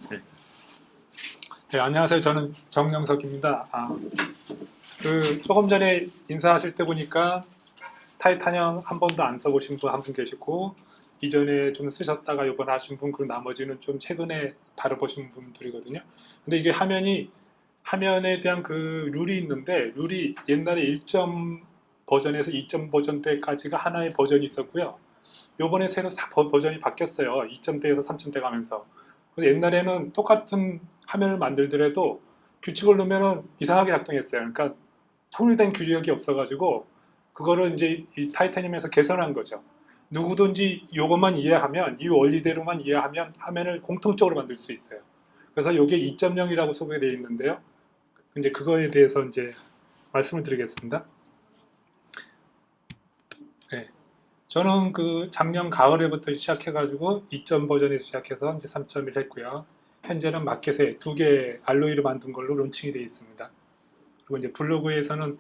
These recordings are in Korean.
네. 네, 안녕하세요. 저는 정영석입니다. 조금 전에 인사하실 때 보니까 타이타늄 한 번도 안 써보신 분 한 분 계시고, 이전에 좀 쓰셨다가 이번에 하신 분, 그 나머지는 좀 최근에 다뤄보신 분들이거든요. 근데 이게 화면에 대한 그 룰이 있는데, 룰이 옛날에 1점 버전에서 2점 버전 때까지가 하나의 버전이 있었고요. 요번에 새로 버전이 바뀌었어요. 2점대에서 3점대 가면서. 그래서 옛날에는 똑같은 화면을 만들더라도 규칙을 넣으면 이상하게 작동했어요. 그러니까 통일된 규격이 없어가지고 그거를 이제 이 타이타늄에서 개선한 거죠. 누구든지 이것만 이해하면, 이 원리대로만 이해하면 화면을 공통적으로 만들 수 있어요. 그래서 이게 2.0이라고 소개되어 있는데요. 이제 그거에 대해서 이제 말씀을 드리겠습니다. 네. 저는 그 작년 가을에부터 시작해가지고 2점 버전에서 시작해서 이제 3.1 했고요. 현재는 마켓에 2개 알로이로 만든 걸로 론칭이 되어 있습니다. 그리고 이제 블로그에서는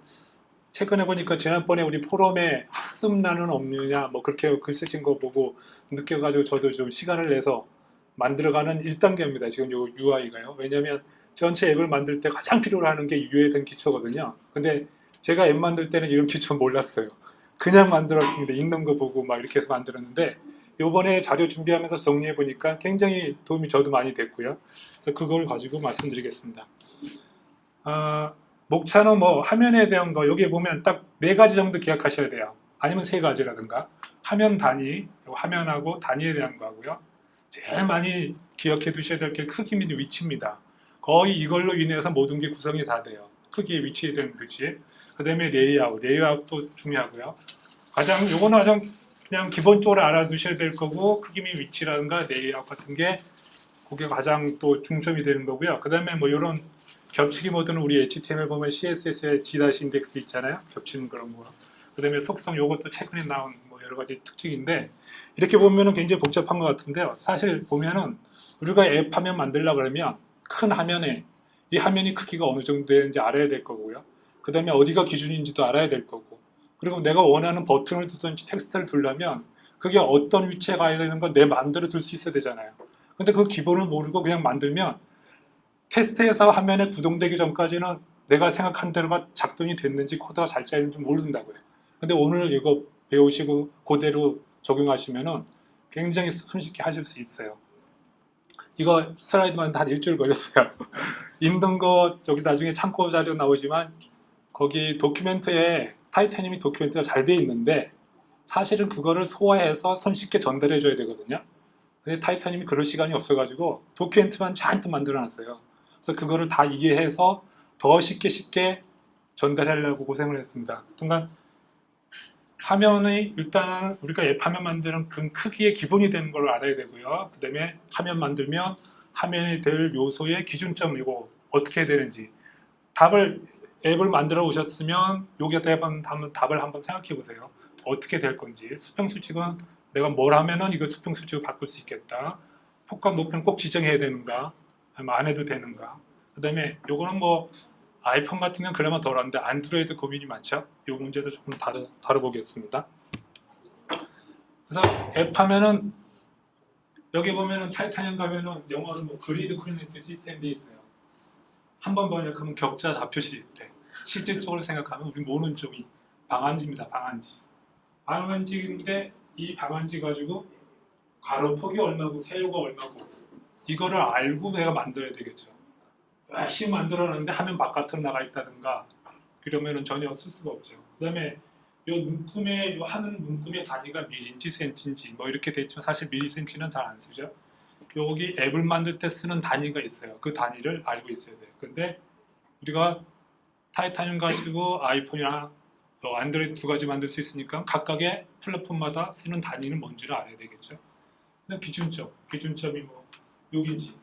최근에 보니까 지난번에 우리 포럼에 학습란은 없느냐 뭐 그렇게 글 쓰신 거 보고 느껴가지고 저도 좀 시간을 내서 만들어가는 1단계입니다. 지금 요 UI가요. 왜냐면 전체 앱을 만들 때 가장 필요로 하는 게 UI에 대한 기초거든요. 근데 제가 앱 만들 때는 이런 기초 몰랐어요. 그냥 만들었습니다. 있는 거 보고 막 이렇게 해서 만들었는데 요번에 자료 준비하면서 정리해 보니까 굉장히 도움이 저도 많이 됐고요. 그래서 그걸 가지고 말씀드리겠습니다. 목차는 뭐 화면에 대한 거 여기 보면 딱 4가지 정도 기억하셔야 돼요. 아니면 3가지라든가 화면 단위, 화면하고 단위에 대한 거하고요. 제일 많이 기억해 두셔야 될 게 크기 및 위치입니다. 거의 이걸로 인해서 모든 게 구성이 다 돼요. 크기에 위치에 대한 규칙. 그 다음에 레이아웃도 중요하고요. 요거는 가장 그냥 기본적으로 알아두셔야 될 거고, 크기 및 위치라든가 레이아웃 같은 게 그게 가장 또 중점이 되는 거고요. 그 다음에 뭐 이런 겹치기 모드는 우리 HTML 보면 CSS에 G- 인덱스 있잖아요. 겹치는 그런 거. 그 다음에 속성 요것도 최근에 나온 뭐 여러 가지 특징인데, 이렇게 보면은 굉장히 복잡한 것 같은데요. 사실 보면은 우리가 앱 화면 만들려고 그러면 큰 화면에 이 화면이 크기가 어느 정도 되는지 알아야 될 거고요. 그 다음에 어디가 기준인지도 알아야 될 거고, 그리고 내가 원하는 버튼을 두든지 텍스트를 두려면 그게 어떤 위치에 가야 되는 건 내 마음대로 둘 수 있어야 되잖아요. 근데 그 기본을 모르고 그냥 만들면 테스트에서 화면에 구동되기 전까지는 내가 생각한 대로가 작동이 됐는지 코드가 잘 짜있는지 모른다고요. 근데 오늘 이거 배우시고 그대로 적용하시면은 굉장히 손쉽게 하실 수 있어요. 이거 슬라이드만 한 일주일 걸렸어요. 있는 거 여기 나중에 참고 자료 나오지만 거기 도큐멘트에 타이타늄이 도큐멘트가 잘 돼 있는데 사실은 그거를 소화해서 손쉽게 전달해 줘야 되거든요. 근데 타이타늄이 그럴 시간이 없어가지고 도큐멘트만 잔뜩 만들어 놨어요. 그래서 그거를 다 이해해서 더 쉽게 전달하려고 고생을 했습니다. 그러니까 화면의 일단 우리가 앱 화면 만드는 그 크기의 기본이 되는 걸 알아야 되고요. 그 다음에 화면 만들면 화면에 될 요소의 기준점이고 어떻게 해야 되는지 앱을 만들어 오셨으면 여기에다 답을 한번 생각해 보세요. 어떻게 될 건지. 수평 수직은 내가 뭘 하면은 이거 수평 수직을 바꿀 수 있겠다. 폭과 높이는 꼭 지정해야 되는가? 아니면 안 해도 되는가? 그 다음에 요거는 뭐 아이폰 같은 건 그나마 덜한데 안드로이드 고민이 많죠. 이 문제도 조금 다뤄보겠습니다. 그래서 앱 하면은 여기 보면은 타이타늄 가면은 영어로 뭐 그리드 코디네이트 시스템 돼 있어요. 한번 번역하면 격자 좌표 시스템. 실질적으로 생각하면 우리 모르는 쪽이 방안지입니다. 방안지인데 이 방안지 가지고 가로폭이 얼마고 세로가 얼마고 이거를 알고 내가 만들어야 되겠죠. 열심히 만들어놨는데 화면 바깥으로 나가 있다든가 그러면은 전혀 쓸 수가 없죠. 그 다음에 요 하는 문구의 단위가 밀인지 센치인지 뭐 이렇게 돼 있지만 사실 밀리센치는 잘 안 쓰죠. 여기 앱을 만들 때 쓰는 단위가 있어요. 그 단위를 알고 있어야 돼요. 근데 우리가 타이타늄 가지고 아이폰이나 안드로이드 2가지 만들 수 있으니까 각각의 플랫폼마다 쓰는 단위는 뭔지를 알아야 되겠죠. 그냥 기준점이 뭐 여긴지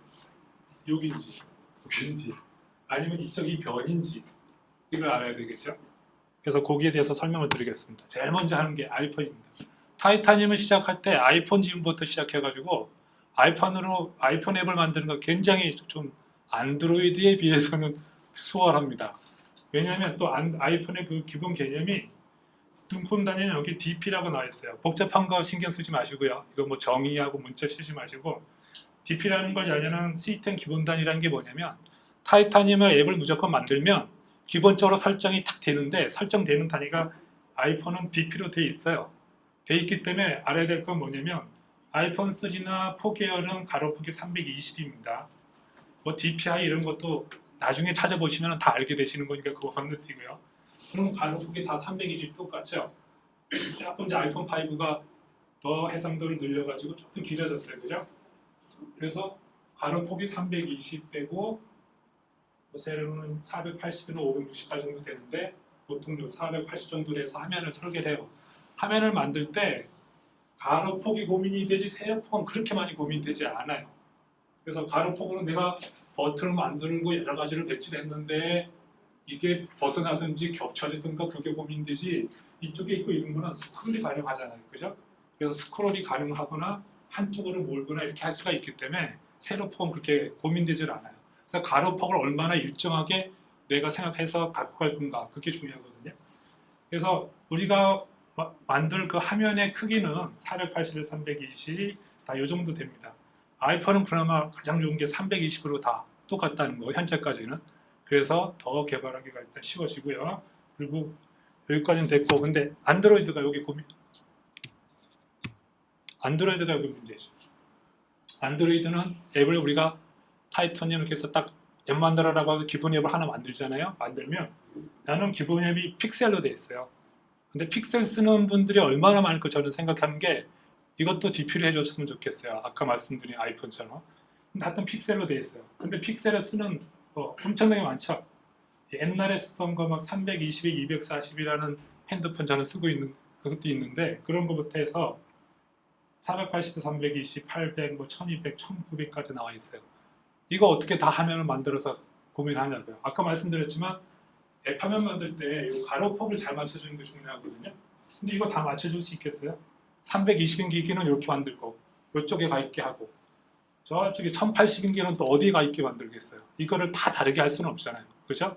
아니면 이쪽이 변인지 이걸 알아야 되겠죠. 그래서 거기에 대해서 설명을 드리겠습니다. 제일 먼저 하는 게 아이폰입니다. 타이타늄을 시작할 때 아이폰 지금부터 시작해가지고 아이폰 앱을 만드는 거 굉장히 좀 안드로이드에 비해서는 수월합니다. 왜냐하면 또 아이폰의 그 기본 개념이 문품 단위는 여기 DP라고 나와 있어요. 복잡한 거 신경 쓰지 마시고요. 이거 뭐 정의하고 문자 쓰지 마시고 DP라는 걸 알려는 시스템 기본 단위라는 게 뭐냐면 타이타늄을 앱을 무조건 만들면 기본적으로 설정이 탁 되는데 설정되는 단위가 아이폰은 DP로 돼 있어요. 돼 있기 때문에 알아야 될 건 뭐냐면 아이폰 3나 4계열은 가로폭이 320입니다. 뭐 DPI 이런 것도 나중에 찾아보시면 다 알게 되시는 거니까 그거 건너뛰고요. 그럼 가로폭이 다 320 똑같죠? 조금 이제 아이폰 5가 더 해상도를 늘려가지고 조금 길어졌어요. 그죠? 그래서 가로폭이 320되고 세로는 480이나 568 정도 되는데 보통 480 정도 돼서 화면을 설계를 해요. 화면을 만들 때 가로폭이 고민이 되지 세로폭은 그렇게 많이 고민되지 않아요. 그래서 가로폭으로 내가 버튼을 만들고 여러 가지를 배치를 했는데 이게 벗어나든지 겹쳐지든가 그게 고민되지 이쪽에 있고 이런 거는 스크롤이 가능하잖아요. 그죠? 그래서 스크롤이 가능하거나 한쪽으로 몰거나 이렇게 할 수가 있기 때문에 세로폭은 그렇게 고민되질 않아요. 그래서 가로폭을 얼마나 일정하게 내가 생각해서 갖고 갈 건가 그게 중요하거든요. 그래서 우리가 만들 그 화면의 크기는 480에 320 다 이 정도 됩니다. 아이폰은 그나마 가장 좋은 게 320으로 다 똑같다는 거 현재까지는. 그래서 더 개발하기가 일단 쉬워지고요. 그리고 여기까지는 됐고 근데 안드로이드가 여기 문제죠. 안드로이드는 앱을 우리가 타이타늄 이렇게 해서 딱 앱 만들어라고 하고 기본 앱을 하나 만들잖아요. 만들면 나는 기본 앱이 픽셀로 돼 있어요. 근데 픽셀 쓰는 분들이 얼마나 많을까 저는 생각하는 게 이것도 DP를 해줬으면 좋겠어요. 아까 말씀드린 아이폰처럼. 근데 하여튼 픽셀로 돼 있어요. 근데 픽셀을 쓰는 거 엄청나게 많죠. 옛날에 쓰던 거 막 320, 240이라는 핸드폰 저는 쓰고 있는 그것도 있는데 그런 거부터 해서 480, 320, 800, 뭐 1200, 1900까지 나와 있어요. 이거 어떻게 다 화면을 만들어서 고민하냐고요. 아까 말씀드렸지만 앱 화면 만들 때 이 가로폭을 잘 맞춰주는 게 중요하거든요. 근데 이거 다 맞춰줄 수 있겠어요? 320인 기기는 이렇게 만들 거고 이쪽에 가 있게 하고 저쪽에 1080인 기기는 또 어디에 가 있게 만들겠어요? 이거를 다 다르게 할 수는 없잖아요. 그죠?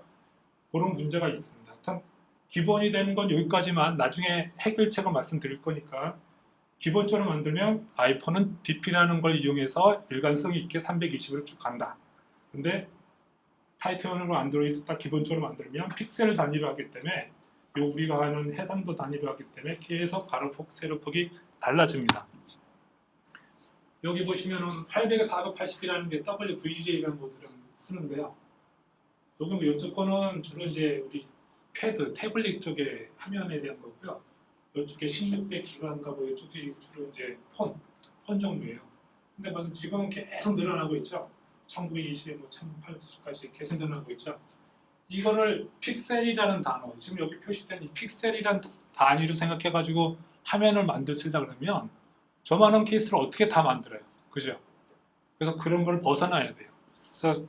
그런 문제가 있습니다. 일단 기본이 되는 건 여기까지만 나중에 해결책을 말씀드릴 거니까 기본적으로 만들면 아이폰은 DP라는 걸 이용해서 일관성 있게 320으로 쭉 간다. 근데 타이타늄으로 안드로이드 딱 기본적으로 만들면 픽셀 단위로 하기 때문에 우리가 하는 해상도 단위로 하기 때문에 계속 가로폭, 세로폭이 달라집니다. 여기 보시면은 800에 480이라는 게 WVGA라는 모드를 쓰는데요. 여기 이쪽 거는 주로 이제 우리 패드, 태블릿 쪽에 화면에 대한 거고요. 이쪽에 1600기가인가 뭐 이쪽이 주로 이제 폰 종류예요. 근데 지금은 계속 늘어나고 있죠. 1920에 뭐 1080까지 계속 늘어나고 있죠. 이거를 픽셀이라는 단어, 지금 여기 표시된 이 픽셀이라는 단위로 생각해가지고 화면을 만드시려 그러면 저만한 케이스를 어떻게 다 만들어요. 그죠? 그래서 그런 걸 벗어나야 돼요. 그래서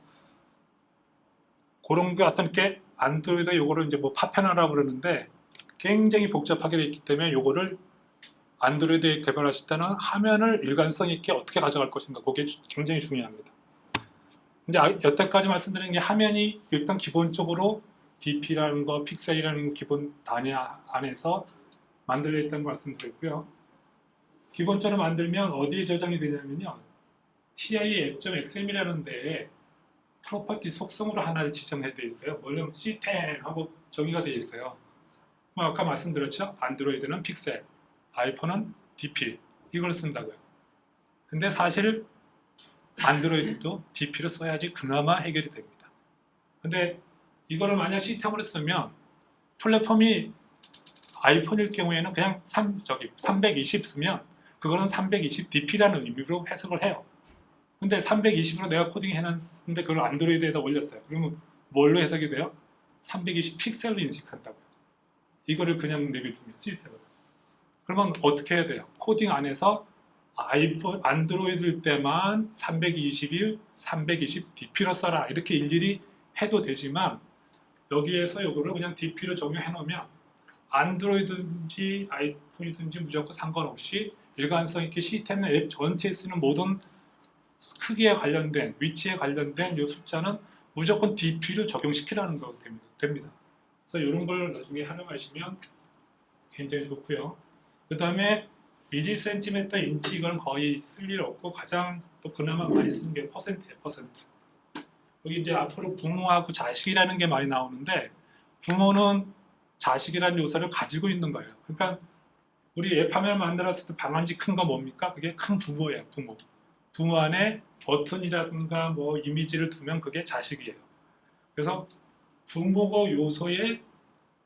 그런 게 어떤 게 안드로이드 요거를 이제 뭐 파편화라고 그러는데 굉장히 복잡하게 되어 있기 때문에 요거를 안드로이드에 개발하실 때는 화면을 일관성 있게 어떻게 가져갈 것인가 그게 굉장히 중요합니다. 이제 여태까지 말씀드린 게 화면이 일단 기본적으로 DP라는 거, 픽셀이라는 기본 단위 안에서 만들어 있다는 거 말씀드렸고요. 기본적으로 만들면 어디에 저장이 되냐면요. TI 앱.xm이라는 데에 프로퍼티 속성으로 하나를 지정해 되어 있어요. 물론 C10 하고 정의가 되어 있어요. 아까 말씀드렸죠? 안드로이드는 픽셀, 아이폰은 DP 이걸 쓴다고요. 근데 사실 안드로이드도 DP를 써야지 그나마 해결이 됩니다. 근데 이거를 만약 시스템으로 쓰면 플랫폼이 아이폰일 경우에는 그냥 320 쓰면 그거는 320 DP라는 의미로 해석을 해요. 근데 320으로 내가 코딩 해놨는데 그걸 안드로이드에다 올렸어요. 그러면 뭘로 해석이 돼요? 320 픽셀로 인식한다고요. 이거를 그냥 내비두면 시스템으로. 그러면 어떻게 해야 돼요? 코딩 안에서 아이폰, 안드로이드일 때만 321, 320 DP로 써라 이렇게 일일이 해도 되지만 여기에서 이거를 그냥 DP로 적용해 놓으면 안드로이드든지 아이폰이든지 무조건 상관없이 일관성 있게 시스템의 앱 전체에 쓰는 모든 크기에 관련된 위치에 관련된 이 숫자는 무조건 DP로 적용시키라는 거 됩니다. 그래서 이런 걸 나중에 활용하시면 굉장히 좋고요. 그 다음에 미리센티미터 인치 이건 거의 쓸 일 없고 가장 또 그나마 많이 쓰는 게 퍼센트예요. 퍼센트. 여기 이제 앞으로 부모하고 자식이라는 게 많이 나오는데 부모는 자식이라는 요소를 가지고 있는 거예요. 그러니까 우리 앱 화면을 만들었을 때 방한지 큰 거 뭡니까? 그게 큰 부모예요. 부모. 부모 안에 버튼이라든가 뭐 이미지를 두면 그게 자식이에요. 그래서 부모고 요소의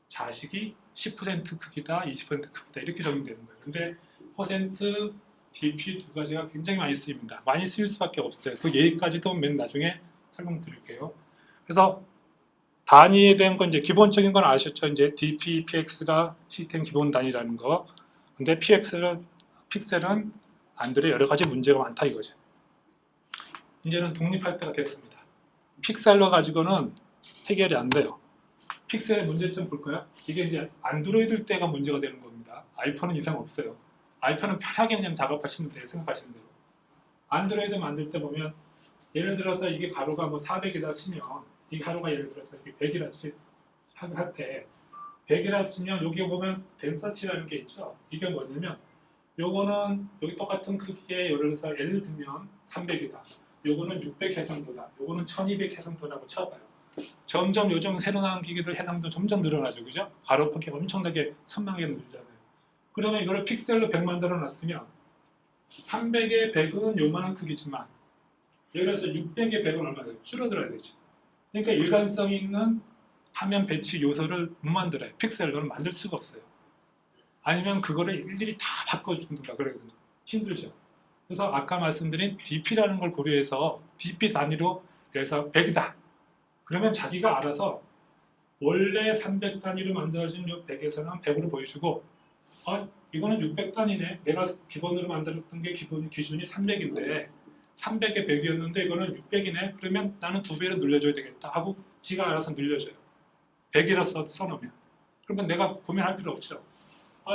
자식이 10% 크기다, 20% 크기다 이렇게 적용되는 거예요. 근데 퍼센트, DP 두 가지가 굉장히 많이 쓰입니다. 많이 쓰일 수밖에 없어요. 그 예까지도 맨 나중에 설명드릴게요. 그래서 단위에 대한 건 이제 기본적인 건 아셨죠? 이제 DP, PX가 시스템 기본 단위라는 거. 근데 픽셀은 안드로이드 여러 가지 문제가 많다 이거죠. 이제는 독립할 때가 됐습니다. 픽셀로 가지고는 해결이 안 돼요. 픽셀의 문제점 볼까요? 이게 이제 안드로이드 때가 문제가 되는 겁니다. 아이폰은 이상 없어요. 아이폰은 편하게 그냥 작업하시면 돼요. 생각하시는 대로. 안드로이드 만들 때 보면 예를 들어서 이게 가로가 뭐 400이다 치면 이 가로가 예를 들어서 이게 100이라 할때 100이라 치면 여기 보면 덴서티라는 게 있죠. 이게 뭐냐면 요거는 여기 똑같은 크기의 예를 들어서 예를 들면 300이다. 요거는 600 해상도다. 요거는 1200 해상도라고 쳐봐요. 점점 요즘 새로 나온 기기들 해상도 점점 늘어나죠. 그죠? 가로폭이 엄청나게 선명하게 늘잖아요. 그러면 이거를 픽셀로 100 만들어 놨으면 300의 100은 요만한 크기지만 예를 들어서 600의 100은 얼마나 줄어들어야 되죠. 그러니까 일관성이 있는 화면 배치 요소를 못 만들어요. 픽셀로는 만들 수가 없어요. 아니면 그거를 일일이 다 바꿔준다 그러거든요. 힘들죠. 그래서 아까 말씀드린 DP라는 걸 고려해서 DP 단위로 그래서 100이다. 그러면 자기가 알아서 원래 300 단위로 만들어진 이 100에서는 100으로 보여주고 이거는 600 단위네. 내가 기본으로 만들었던 게 기준이 300인데 300에 100이었는데 이거는 600이네. 그러면 나는 2배로 늘려줘야 되겠다 하고 지가 알아서 늘려줘요. 100이라서 써놓으면. 그러면 내가 고민할 필요 없죠.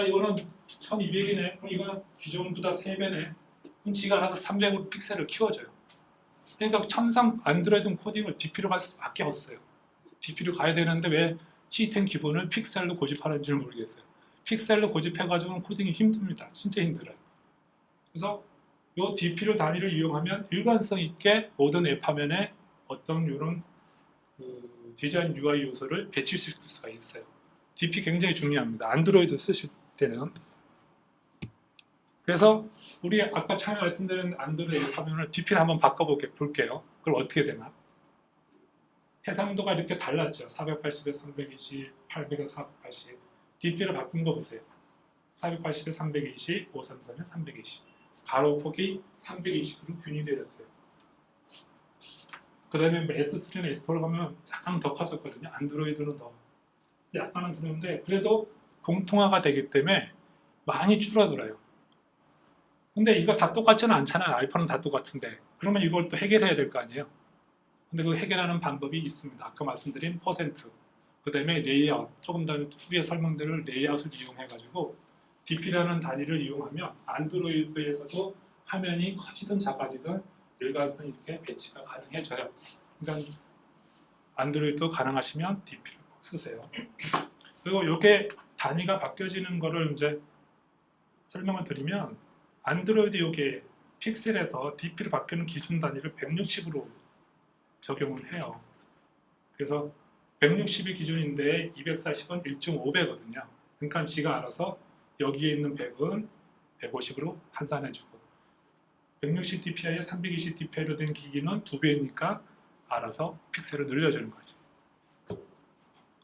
이거는 1200이네. 그럼 이거는 기존보다 3배네. 그럼 지가 알아서 300으로 픽셀을 키워줘요. 그러니까 천상 안드로이드 코딩을 DP로 갈 수밖에 없어요. DP로 가야 되는데 왜 시스템 기본을 픽셀로 고집하는지 모르겠어요. 픽셀로 고집해가지고는 코딩이 힘듭니다. 진짜 힘들어요. 그래서 이 DP를 단위를 이용하면 일관성 있게 모든 앱 화면에 어떤 이런 디자인 UI 요소를 배치시킬 수가 있어요. DP 굉장히 중요합니다. 안드로이드 쓰실 때는. 그래서 우리 아까 처음에 말씀드린 안드로이드 화면을 DP를 한번 바꿔볼게요. 그럼 어떻게 되나? 해상도가 이렇게 달랐죠. 480에 320, 800에 480. DP를 바꾼 거 보세요. 480에 320, 533에 320. 가로폭이 320으로 균이 되었어요. 그 다음에 S3나 S4를 가면 약간 더 커졌거든요. 안드로이드는 더 약간은 그런데 그래도 공통화가 되기 때문에 많이 줄어들어요. 근데 이거 다 똑같지는 않잖아요. 아이폰은 다 똑같은데. 그러면 이걸 또 해결해야 될 거 아니에요. 근데 그 해결하는 방법이 있습니다. 아까 말씀드린 퍼센트. 그 다음에 레이아웃. 조금 더 후에 설명드릴 레이아웃을 이용해가지고 DP라는 단위를 이용하면 안드로이드에서도 화면이 커지든 작아지든 일관성 있게 배치가 가능해져요. 그러니까 안드로이드 가능하시면 DP를 쓰세요. 그리고 이게 단위가 바뀌어지는 거를 이제 설명을 드리면 안드로이드 요게 픽셀에서 DP로 바뀌는 기준 단위를 160으로 적용을 해요. 그래서 160이 기준인데 240은 1.5배거든요. 그러니까 지가 알아서 여기에 있는 100은 150으로 환산해주고 160 dpi에 320 dpi로 된 기기는 2배니까 알아서 픽셀을 늘려주는 거죠.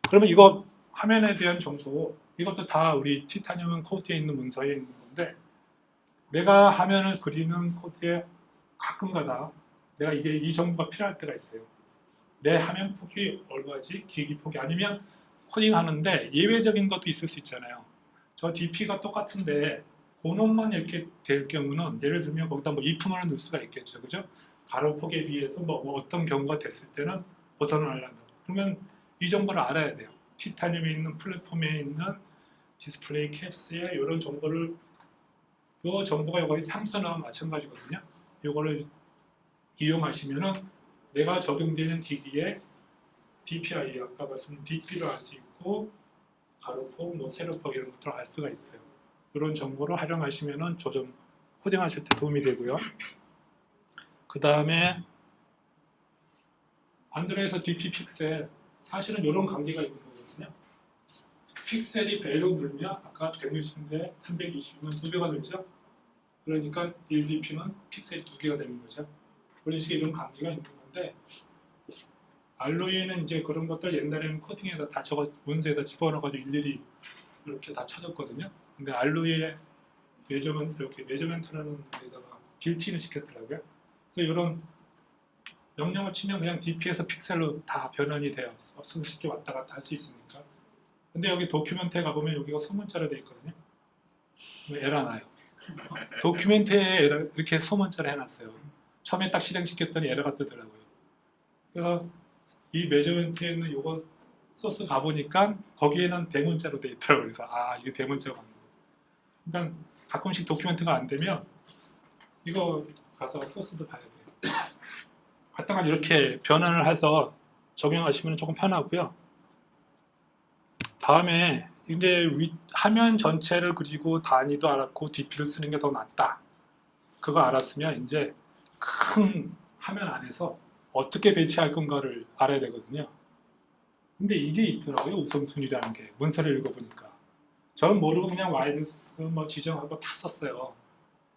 그러면 이거 화면에 대한 정보 이것도 다 우리 티타늄 코드에 있는 문서에 있는 건데 내가 화면을 그리는 코드에 가끔가다 내가 이게 이 정보가 필요할 때가 있어요. 내 화면 폭이 얼마지? 기기 폭이 아니면 코딩하는데 예외적인 것도 있을 수 있잖아요. 저 DP가 똑같은데 번호만 이렇게 될 경우는 예를 들면 거기다 뭐 if문을 넣을 수가 있겠죠. 그죠? 가로폭에 비해서 뭐 어떤 경우가 됐을 때는 벗어나려 한다. 그러면 이 정보를 알아야 돼요. 티타늄에 있는 플랫폼에 있는 디스플레이 캡스에 이런 정보를 이 정보가 거의 상수나와 마찬가지거든요. 이거를 이용하시면은 내가 적용되는 기기에 DPI 아까 말씀 DP를 알 수 있고 가로폭, 뭐 세로폭 이런 것들을 알 수가 있어요. 이런 정보를 활용하시면은 조정 코딩하실 때 도움이 되고요. 그 다음에 안드로이드에서 DP 픽셀 사실은 이런 관계가 있는 거거든요. 픽셀이 배로 늘면 아까 160인데 320이면 2배가 늘죠. 그러니까 1DP는 픽셀이 2개가 되는 거죠. 그런 식의 이런 관계가 있는 건데 알로이에는 이제 그런 것들 옛날에는 코딩에다 다 적어 문서에다 집어넣어가지고 일일이 이렇게 다 쳐졌거든요. 근데 알로이에 매저먼트라는 데다가 빌트인을 시켰더라고요. 그래서 이런 명령을 치면 그냥 DP에서 픽셀로 다 변환이 돼요. 쉽게 왔다 갔다 할 수 있으니까. 근데 여기 도큐멘트에 가보면 여기가 소문자로 되어 있거든요. 에러 나요. 도큐멘트에 이렇게 소문자로 해놨어요. 처음에 딱 실행시켰더니 에러가 뜨더라고요. 그래서 이 매저먼트에 있는 요거 소스 가보니까 거기에는 대문자로 되어 있더라고요. 그래서 아 이게 대문자가 맞는 거예요. 그러니까 가끔씩 도큐멘트가 안 되면 이거 가서 소스도 봐야 돼요. 하여튼 이렇게 변환을 해서 적용하시면 조금 편하고요. 다음에 이제 화면 전체를 그리고 단위도 알았고 DP를 쓰는 게 더 낫다. 그거 알았으면 이제 큰 화면 안에서 어떻게 배치할 건가를 알아야 되거든요. 근데 이게 있더라고요. 우선순위라는 게. 문서를 읽어보니까. 저는 모르고 그냥 와이드스 뭐 지정하고 다 썼어요.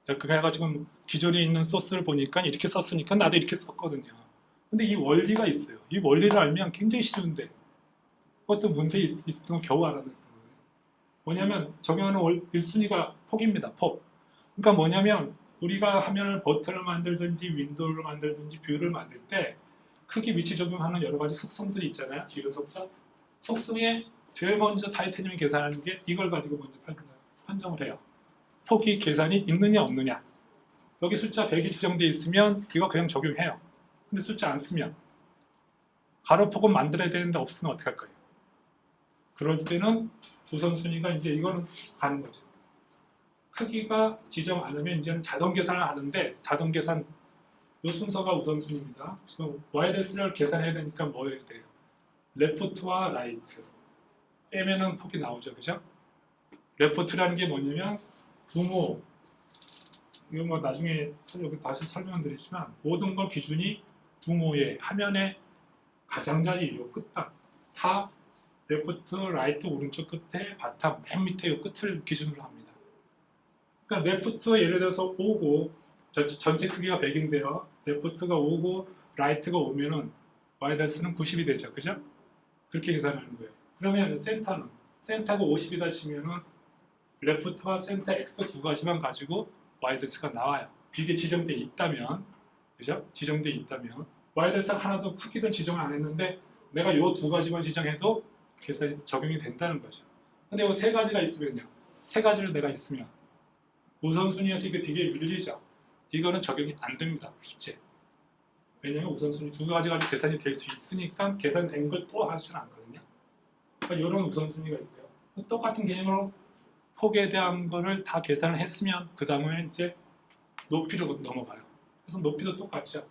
그래가지고 기존에 있는 소스를 보니까 이렇게 썼으니까 나도 이렇게 썼거든요. 근데 이 원리가 있어요. 이 원리를 알면 굉장히 쉬운데 그것도 문서에 있었던 거 겨우 알아냈던 거예요. 뭐냐면 적용하는 1순위가 폭입니다. 폭. 그러니까 뭐냐면 우리가 화면을 버튼을 만들든지 윈도우를 만들든지 뷰를 만들 때 크기 위치 적용하는 여러 가지 속성들이 있잖아요. 이런 속성. 속성에 제일 먼저 타이타늄이 계산하는 게 이걸 가지고 먼저 판정을 해요. 폭이 계산이 있느냐 없느냐. 여기 숫자 100이 지정되어 있으면 이거 그냥 적용해요. 근데 숫자 안 쓰면 가로폭은 만들어야 되는데 없으면 어떻게 할까요? 그럴 때는 우선순위가 이제 이거는 가는 거죠. 크기가 지정 않으면 이제는 자동 계산을 하는데 자동 계산 이 순서가 우선순위입니다. 지금 와이드스를 계산해야 되니까 뭐 해야 돼요? 레프트와 라이트 빼면은 폭이 나오죠, 그죠? 레프트라는 게 뭐냐면 부모 이거 뭐 나중에 여기 다시 설명드리지만 모든 걸 기준이 부모의 화면의 가장자리 요 끝 다 레프트, 라이트 오른쪽 끝에 바탕 맨 밑에 요 끝을 기준으로 합니다. 그러니까 레프트 예를 들어서 5고 전체 크기가 100인데요. 레프트가 5고 라이트가 5면은 와이드스는 90이 되죠. 그죠? 그렇게 계산하는 거예요. 그러면 센터가 50이다 치면은 레프트와 센터 X 두 가지만 가지고 와이드스가 나와요. 이게 지정되어 있다면 그죠? 지정되어 있다면 와이드스가 하나도 크기도 지정을 안 했는데 내가 요 두 가지만 지정해도 계산이 적용이 된다는 거죠. 근데 요 세 가지가 있으면요. 세 가지를 내가 있으면 우선순위에서 이게 되게 밀리죠. 이거는 적용이 안 됩니다. 숙제. 왜냐하면 우선순위 두 가지 가지고 계산이 될 수 있으니까 계산된 걸 또 하지는 않거든요. 그러니까 이런 우선순위가 있고요. 똑같은 개념으로 폭에 대한 거를 다 계산을 했으면 그 다음에 이제 높이로 넘어가요. 그래서 높이도 똑같죠.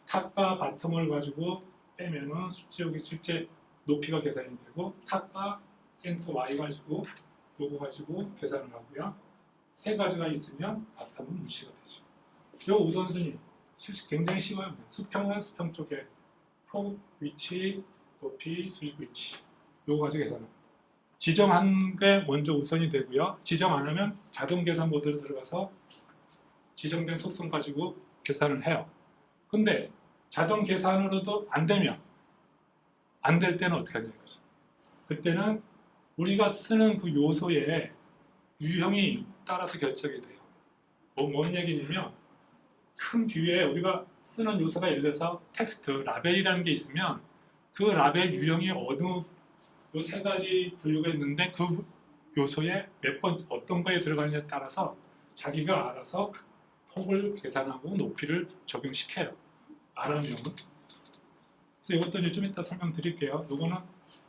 탑과 바텀을 가지고 빼면은 실제 높이가 계산이 되고 탑과 센터 Y 가지고 요거 가지고 계산을 하고요. 세 가지가 있으면 바텀은 무시가 되죠. 요 우선순위 굉장히 쉬워요. 수평은 수평 쪽에 폭, 위치, 높이, 수직 위치 요거 가지고 계산합니다. 지정한 게 먼저 우선이 되고요. 지정 안 하면 자동 계산 모드로 들어가서 지정된 속성 가지고 계산을 해요. 근데 자동 계산으로도 안 되면 안 될 때는 어떻게 하냐 이거죠. 그때는 우리가 쓰는 그 요소의 유형이 따라서 결정이 돼요. 뭔 얘기냐면 큰 뷰에 우리가 쓰는 요소가 예를 들어서 텍스트, 라벨이라는 게 있으면 그 라벨 유형이 어느 요 세 가지 분류가 있는데 그 요소에 몇 번 어떤 거에 들어가느냐에 따라서 자기가 알아서 폭을 계산하고 높이를 적용시켜요. R명은. 그래서 이것도 좀 이따 설명드릴게요. 이거는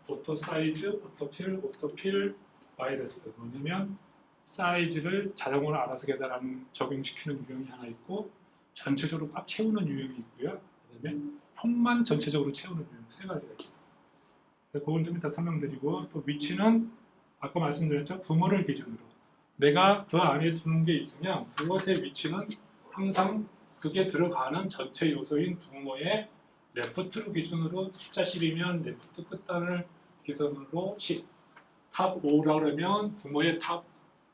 오토 사이즈, 오토필, 와이드스. 뭐냐면 사이즈를 자동으로 알아서 계산하는 적용시키는 유형이 하나 있고 전체적으로 꽉 채우는 유형이 있고요. 그다음에 폭만 전체적으로 채우는 유형 세 가지가 있어요. 그건 좀 이따 설명드리고 또 위치는 아까 말씀드렸죠. 부모를 기준으로. 내가 그 안에 두는 게 있으면 그것의 위치는 항상 그게 들어가는 전체 요소인 부모의 레프트로 기준으로 숫자 10이면 레프트 끝단을 기준으로 10, 탑 5라고 그러면 부모의 탑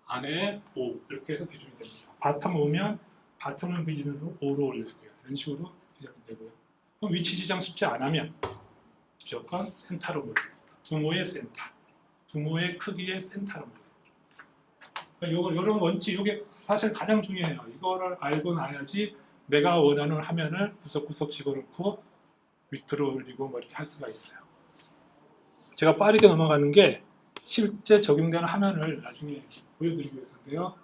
안에 5 이렇게 해서 기준이 됩니다. 바텀 5면 바텀을 기준으로 5로 올려주고요. 이런 식으로 기준이 되고요. 그럼 위치 지정 숫자 안 하면 무조건 센터로 몰려요. 부모의 센터, 부모의 크기의 센터로 몰려요. 그러니까 이런 원칙, 이게 사실 가장 중요해요. 이거를 알고 나야지 내가 원하는 화면을 구석구석 집어넣고 밑으로 올리고 뭐 이렇게 할 수가 있어요. 제가 빠르게 넘어가는 게 실제 적용되는 화면을 나중에 보여드리기 위해서인데요.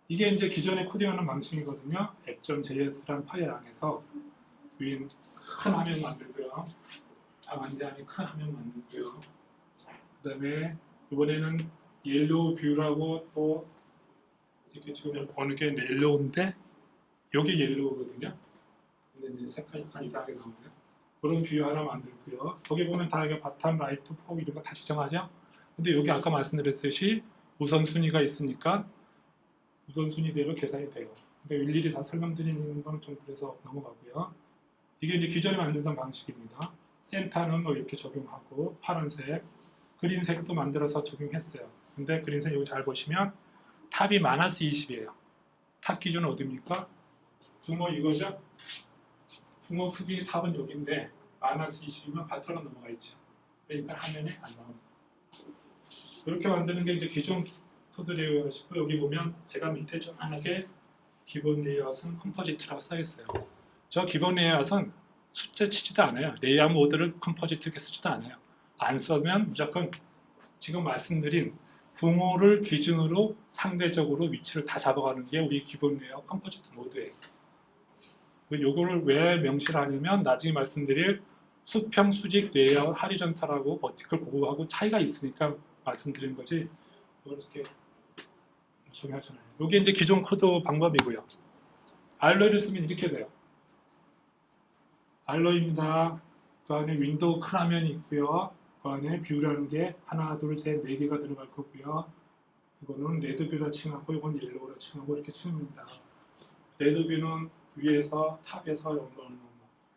이게 이제 기존에 코딩하는 방식이거든요. app.js라는 파일 안에서 위에 큰 화면 만들고요. 안에 큰 화면 만들고요. 그 다음에 이번에는 옐로우 뷰라고 또 이게 지금 어느 게 옐로우인데 여기 옐로우거든요. 근데 이제 색깔이 약간 이상하게 나오네요. 그런 뷰 하나 만들고요. 거기 보면 다 이게 바텀, 라이트, 폭 이런 거 다 지정하죠. 근데 여기 아까 말씀드렸듯이 우선순위가 있으니까 우선순위대로 계산이 돼요. 근데 일일이 다 설명드리는 건 좀 그래서 넘어가고요. 이게 이제 기존에 만들던 방식입니다. 센터는 뭐 이렇게 적용하고 파란색, 그린색도 만들어서 적용했어요. 근데 그린색 여기 잘 보시면 탑이 마이너스 20이에요. 탑 기준은 어디입니까? 부모 이거죠? 부모 크기 탑은 여기인데 마이너스 20이면 바텀으로 넘어가 있죠. 그러니까 화면에 안 나옵니다. 이렇게 만드는 게 이제 기존 코드 레이아웃이고 여기 보면 제가 밑에 조그맣게 기본 레이아웃은 컴포지트라고 써있어요. 저 기본 레이아웃은 숫자 치지도 않아요. 레이아웃 모드를 컴포지트 이렇게 쓰지도 않아요. 안 써면 무조건 지금 말씀드린 부모를 기준으로 상대적으로 위치를 다 잡아가는 게 우리 기본 레이아웃 컴포지트 모드예요. 요거를 왜 명시를 하냐면 나중에 말씀드릴 수평, 수직, 레이아웃, 하리존탈하고 버티컬 그거하고 차이가 있으니까 말씀드린 거지. 이걸 이렇게 중요하잖아요. 이게 이제 기존 코드 방법이고요. 알로이를 쓰면 이렇게 돼요. 알로이입니다. 그 안에 윈도우 큰 화면이 있고요. 그 안에 뷰라는 게 하나, 둘, 셋, 네 개가 들어갈 거고요. 이거는 레드뷰라 칭하고 이건 옐로우라 칭하고 이렇게 칭합니다. 레드뷰는 위에서 탑에서 연결하는 거.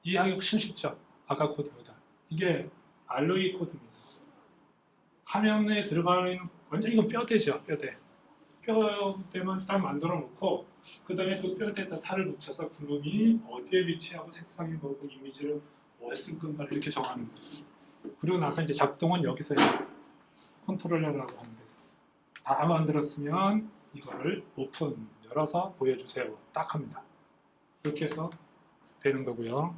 이해하기 훨씬 쉽죠? 아까 코드보다. 이게 알로이 코드입니다. 화면에 들어가는 완전 이건 뼈대죠, 뼈대. 뼈대만 딱 만들어 놓고 그 다음에 그 뼈대에다 살을 붙여서 구름이 어디에 위치하고 색상이 뭐고 이미지를 뭐 쓸 건가를 이렇게 정하는 거예요. 그리고 나서 이제 작동은 여기서 컨트롤러라고 하는 데서 다 만들었으면 이거를 오픈 열어서 보여주세요. 딱 합니다. 이렇게 해서 되는 거고요.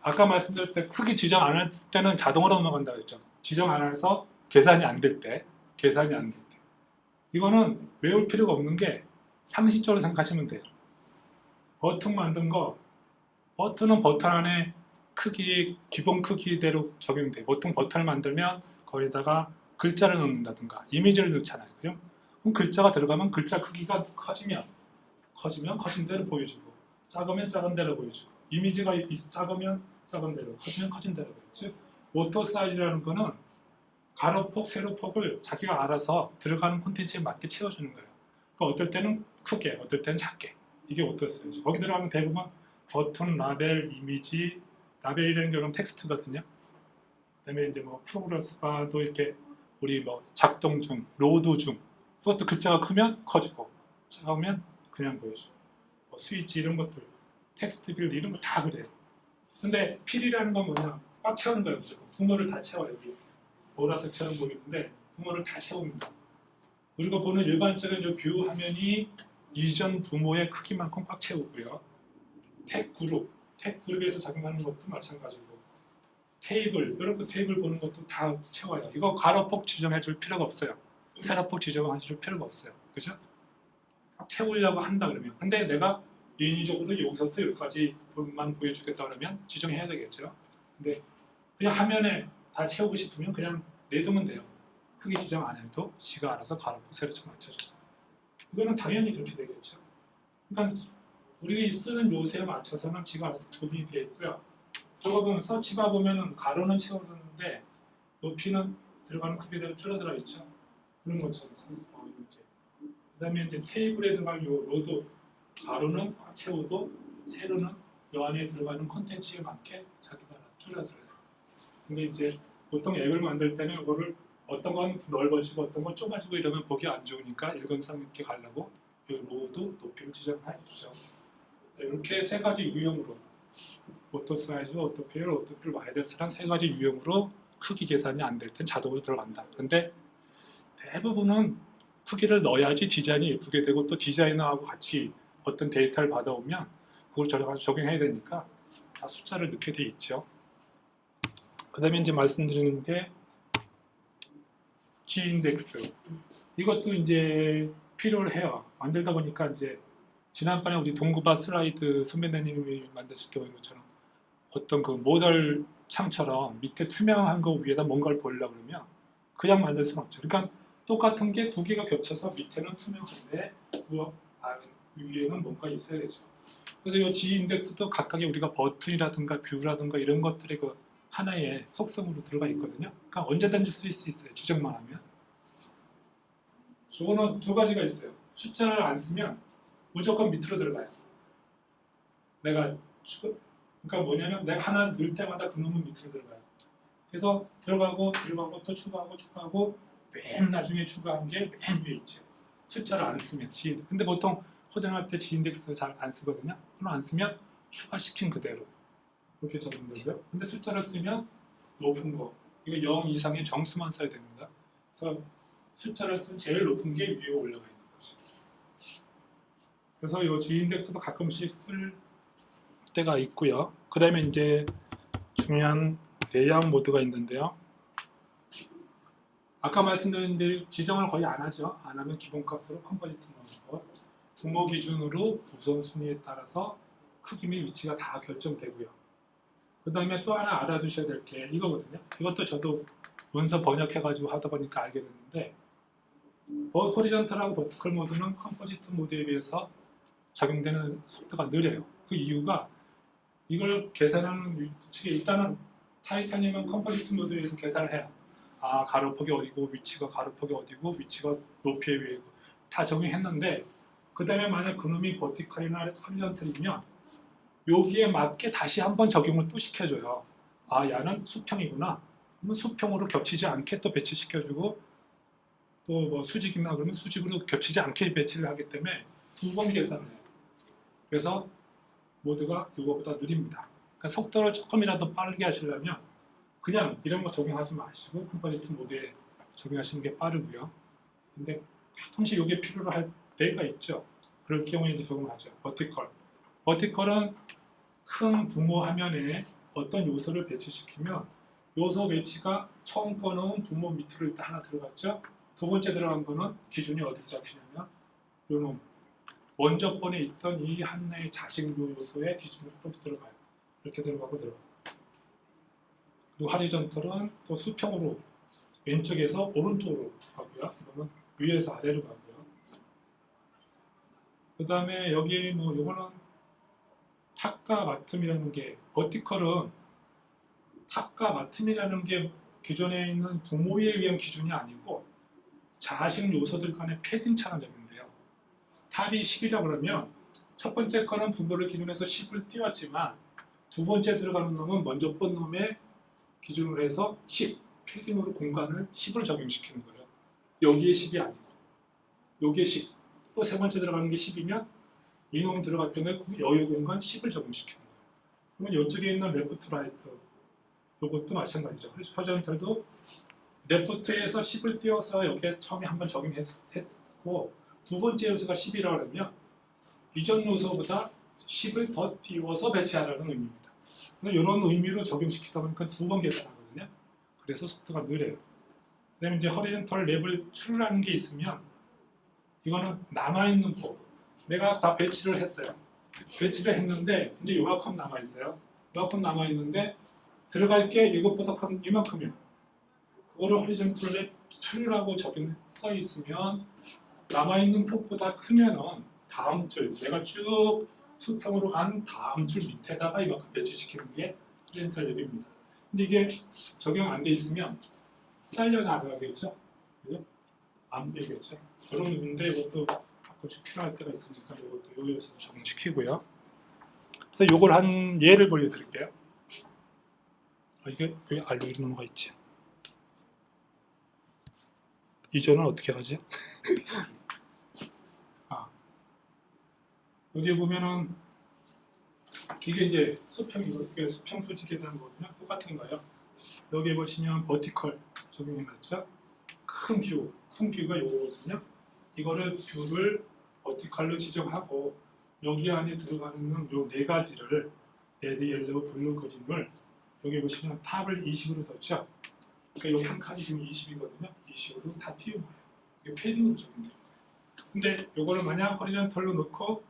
아까 말씀드릴 때 크기 지정 안 했을 때는 자동으로 넘어간다고 했죠. 지정 안 해서 계산이 안 될 때, 이거는 외울 필요가 없는 게 상식적으로 생각하시면 돼요. 버튼 만든 거, 버튼은 버튼 안에 크기, 기본 크기대로 적용돼요. 보통 버튼을 만들면 거기다가 글자를 넣는다든가 이미지를 넣잖아요. 그럼 글자가 들어가면 글자 크기가 커지면 커진 대로 보여주고 작으면 작은 대로 보여주고 이미지가 작으면 작은 대로 커지면 커진 대로 보여주고 즉 오토 사이즈라는 거는 가로폭, 세로폭을 자기가 알아서 들어가는 콘텐츠에 맞게 채워주는 거예요. 그러니까 어떨 때는 크게, 어떨 때는 작게. 이게 오토 사이즈. 거기 들어가면 대부분 버튼, 라벨, 이미지, 라벨이라는 경우는 텍스트거든요. 그다음에 이제 뭐 프로그레스 바도 이렇게 우리 뭐 작동 중, 로드 중, 그것도 글자가 크면 커지고 작으면 그냥 보여주고 뭐 스위치 이런 것들, 텍스트 빌드 이런 거 다 그래요. 근데 필이라는 건 뭐냐? 꽉 채우는 거예요. 무조건. 부모를 다 채워요. 여기. 보라색처럼 보이는데 부모를 다 채웁니다. 우리가 보는 일반적인 뷰 화면이 이전 부모의 크기만큼 꽉 채우고요. 탭 그룹에서 작용하는 것도 마찬가지고 테이블, 이런 거 테이블 보는 것도 다 채워요. 이거 가로폭 지정해 줄 필요가 없어요. 세로폭 지정해 줄 필요가 없어요. 그죠? 채우려고 한다 그러면. 근데 내가 인위적으로 여기서부터 여기까지만 보여주겠다 그러면 지정해야 되겠죠. 근데 그냥 화면에 다 채우고 싶으면 그냥 내두면 돼요. 크기 지정 안 해도 지가 알아서 가로폭 세로폭 맞춰줘. 이거는 당연히 그렇게 되겠죠. 그러니까 우리 쓰는 요새에 맞춰서는 지가 알아서 구분이 되어 있고요. 저거 보면 서치바 보면은 가로는 채워졌는데 높이는 들어가는 크기대로 줄어들어 있죠. 그런 것처럼 이렇게. 그다음에 이제 테이블에 들어간 요 로도 가로는 꽉 채워도 세로는 요 안에 들어가는 콘텐츠에 맞게 자기가 줄여줘야 돼요. 근데 이제 보통 앱을 만들 때는 이거를 어떤 건 넓어지고 어떤 건 좁아지고 이러면 보기 안 좋으니까 일관성 있게 가려고 이 로도 높이를 지정해 주죠. 이렇게 세 가지 유형으로 오토 사이즈, 오토필, 오토필 와이드스란 세 가지 유형으로 크기 계산이 안 될 땐 자동으로 들어간다. 근데 대부분은 크기를 넣어야지 디자인이 예쁘게 되고 또 디자이너하고 같이 어떤 데이터를 받아오면 그걸 적용해야 되니까 다 숫자를 넣게 돼 있죠. 그 다음에 이제 말씀드리는 게 G인덱스. 이것도 이제 필요를 해요. 만들다 보니까 이제 지난번에 우리 동구바 슬라이드 선배님이 만드실 때 보인 것처럼 어떤 그 모델 창처럼 밑에 투명한 거 위에다 뭔가를 보려고 그러면 그냥 만들 수는 없죠. 그러니까 똑같은 게 두 개가 겹쳐서 밑에는 투명한데 위에는 뭔가 있어야 되죠. 그래서 이 G인덱스도 각각의 우리가 버튼이라든가 뷰라든가 이런 것들의 그 하나의 속성으로 들어가 있거든요. 그러니까 언제든지 쓸 수 있어요. 지정만 하면. 저거는 두 가지가 있어요. 숫자를 안 쓰면 무조건 밑으로 들어가요. 그러니까 뭐냐면 내가 하나 넣을 때마다 그 놈은 밑으로 들어가요. 그래서 들어가고 또 추가하고 맨 나중에 추가한 게 맨 위에 있죠. 숫자를 안 쓰면 근데 보통 코딩할 때 G인덱스 잘 안 쓰거든요. 그럼 안 쓰면 추가시킨 그대로 그렇게 적용되고요. 근데 숫자를 쓰면 높은 거 이거 0 이상의 정수만 써야 됩니다. 그래서 숫자를 쓴 제일 높은 게 위에 올라가 있는 거죠. 그래서 이 G인덱스도 가끔씩 쓸 때가 있고요. 그 다음에 이제 중요한 레이아웃 모드가 있는데요. 아까 말씀드린 대로 지정을 거의 안 하죠. 안 하면 기본값으로 컨버지트 넣는 것. 부모 기준으로 우선순위에 따라서 크기 및 위치가 다 결정되고요. 그 다음에 또 하나 알아두셔야 될 게 이거거든요. 이것도 저도 문서 번역해가지고 하다 보니까 알게 됐는데 호리전털하고 버티컬 모드는 컴포지트 모드에 비해서 적용되는 속도가 느려요. 그 이유가 이걸 계산하는 위치에 일단은 타이타늄은 컴포지트 모드에서 계산을 해요. 가로폭이 어디고 위치가 가로폭이 어디고 위치가 높이에 비해 다 적용했는데 그 다음에 만약 그놈이 버티컬이나 호리전털이면 여기에 맞게 다시 한번 적용을 또 시켜줘요. 얘는 수평이구나. 그러면 수평으로 겹치지 않게 또 배치시켜주고 또 뭐 수직이나 그러면 수직으로 겹치지 않게 배치를 하기 때문에 두 번 계산을 해요. 그래서 모드가 이거보다 느립니다. 그러니까 속도를 조금이라도 빠르게 하시려면 그냥 이런 거 적용하지 마시고 컴포지트 모드에 적용하시는 게 빠르고요. 근데 가끔씩 이게 필요로 할 때가 있죠. 그럴 경우에 이제 적용하죠. 버티컬은 큰 부모 화면에 어떤 요소를 배치시키면 요소 배치가 처음 거는 부모 밑으로 일단 하나 들어갔죠. 두 번째 들어간 거는 기준이 어디서 잡히냐면 요놈 먼저 번에 있던 이 하나의 자식 요소의 기준으로 또 들어가요. 이렇게 들어가고 그리고 하리전털은 또 수평으로 왼쪽에서 오른쪽으로 가고요. 이거는 위에서 아래로 가고요. 그 다음에 여기 뭐 요거는 탑과 마틈이라는 게 버티컬은 탑과 마틈이라는 게 기존에 있는 부모에 의한 기준이 아니고 자식 요소들 간의 패딩처럼 되는데요. 탑이 10이라고 그러면 첫 번째 거는 부모를 기준해서 10을 띄웠지만 두 번째 들어가는 놈은 먼저 본 놈의 기준으로 해서 10, 패딩으로 공간을 10을 적용시키는 거예요. 여기에 10이 아니고 여기에 10, 또 세 번째 들어가는 게 10이면 이놈 들어갔던 여유 공간 10을 적용시키는 거예요. 그러면 이쪽에 있는 레프트 라이트 이것도 마찬가지죠. 호리전털도 레프트에서 10을 띄워서 여기에 처음에 한번 적용했고 두 번째 요소가 10이라고 하면 이전 요소보다 10을 더 띄워서 배치하라는 의미입니다. 이런 의미로 적용시키다 보니까 두 번 계산하거든요. 그래서 속도가 느려요. 그다음에 이제 호리전털 레벨 2라는 게 있으면 이거는 남아있는 폭 내가 다 배치를 했어요. 배치를 했는데 이제 요만큼 남아있어요. 요만큼 남아있는데 들어갈 게 이것보다 큰 이만큼이요. 그거를 호리전털 레벨 2라고 써 있으면 남아있는 폭보다 크면은 다음 줄 내가 쭉 수평으로 간 다음 줄 밑에다가 이만큼 배치시키는 게 호리전털 랩입니다. 근데 이게 적용 안 돼 있으면 잘려나가겠죠? 그죠? 안 되겠죠. 그런 문제 이것도 가끔씩 필요할 때가 있으니까 이것도 여기에서 적용시키고요. 그래서 이걸 한 예를 보여드릴게요. 이게 왜 알로이 넘어가 있지? 이전은 어떻게 하지? 여기 보면은 이게 이제 수평 수직에 대한 거거든요. 똑같은 거예요. 여기 보시면 버티컬 적용해놨죠. 큰 뷰가 요거거든요. 이거를 뷰를 버티컬로 지정하고 여기 안에 들어가는 요 네 가지를 레드, 옐로우, 블루, 그린을 여기 보시면 탑을 20으로 뒀죠. 그러니까 여기 한 칸이 지금 20이거든요. 20으로 다 띄운 거예요. 이게 패딩으로 적용돼요. 근데 요거를 만약 허리전털로 놓고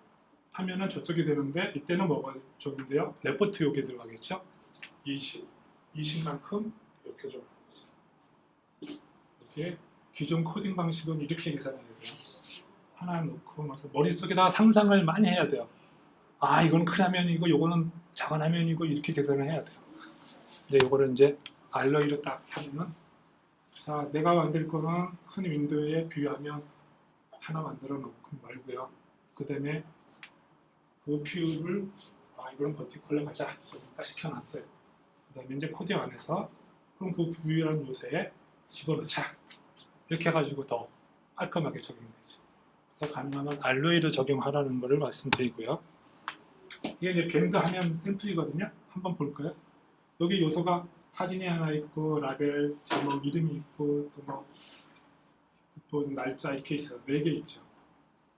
하면은 저쪽이 되는데 이때는 뭐가 적용돼요? 레포트 요게 들어가겠죠. 20만큼 이렇게 적용하겠죠. 이렇게 기존 코딩 방식은 이렇게 계산해야 돼요. 하나 놓고 나서 머릿속에다가 상상을 많이 해야 돼요. 아, 이건 큰 화면이고 요거는 작은 화면이고 이렇게 계산을 해야 돼요. 근데 요거를 이제 알로이로 딱 하면은, 자, 내가 만들 거는 큰 윈도우에 뷰 화면 하나 만들어 놓고 말고요. 그 다음에 그 뷰를 이거는 버티컬로 가자 딱 시켜놨어요. 그 다음에 이제 코딩 안에서 그럼 그 뷰라는 요새에 집어넣자 이렇게 해가지고 더 깔끔하게 적용되죠. 그래서 가능하면 알로이를 적용하라는 것을 말씀드리고요. 이게 이제 밴드 화면 샘플이거든요. 한번 볼까요? 여기 요소가 사진이 하나 있고 라벨, 제목, 이름이 있고 또 날짜 이렇게 있어요. 4개 있죠.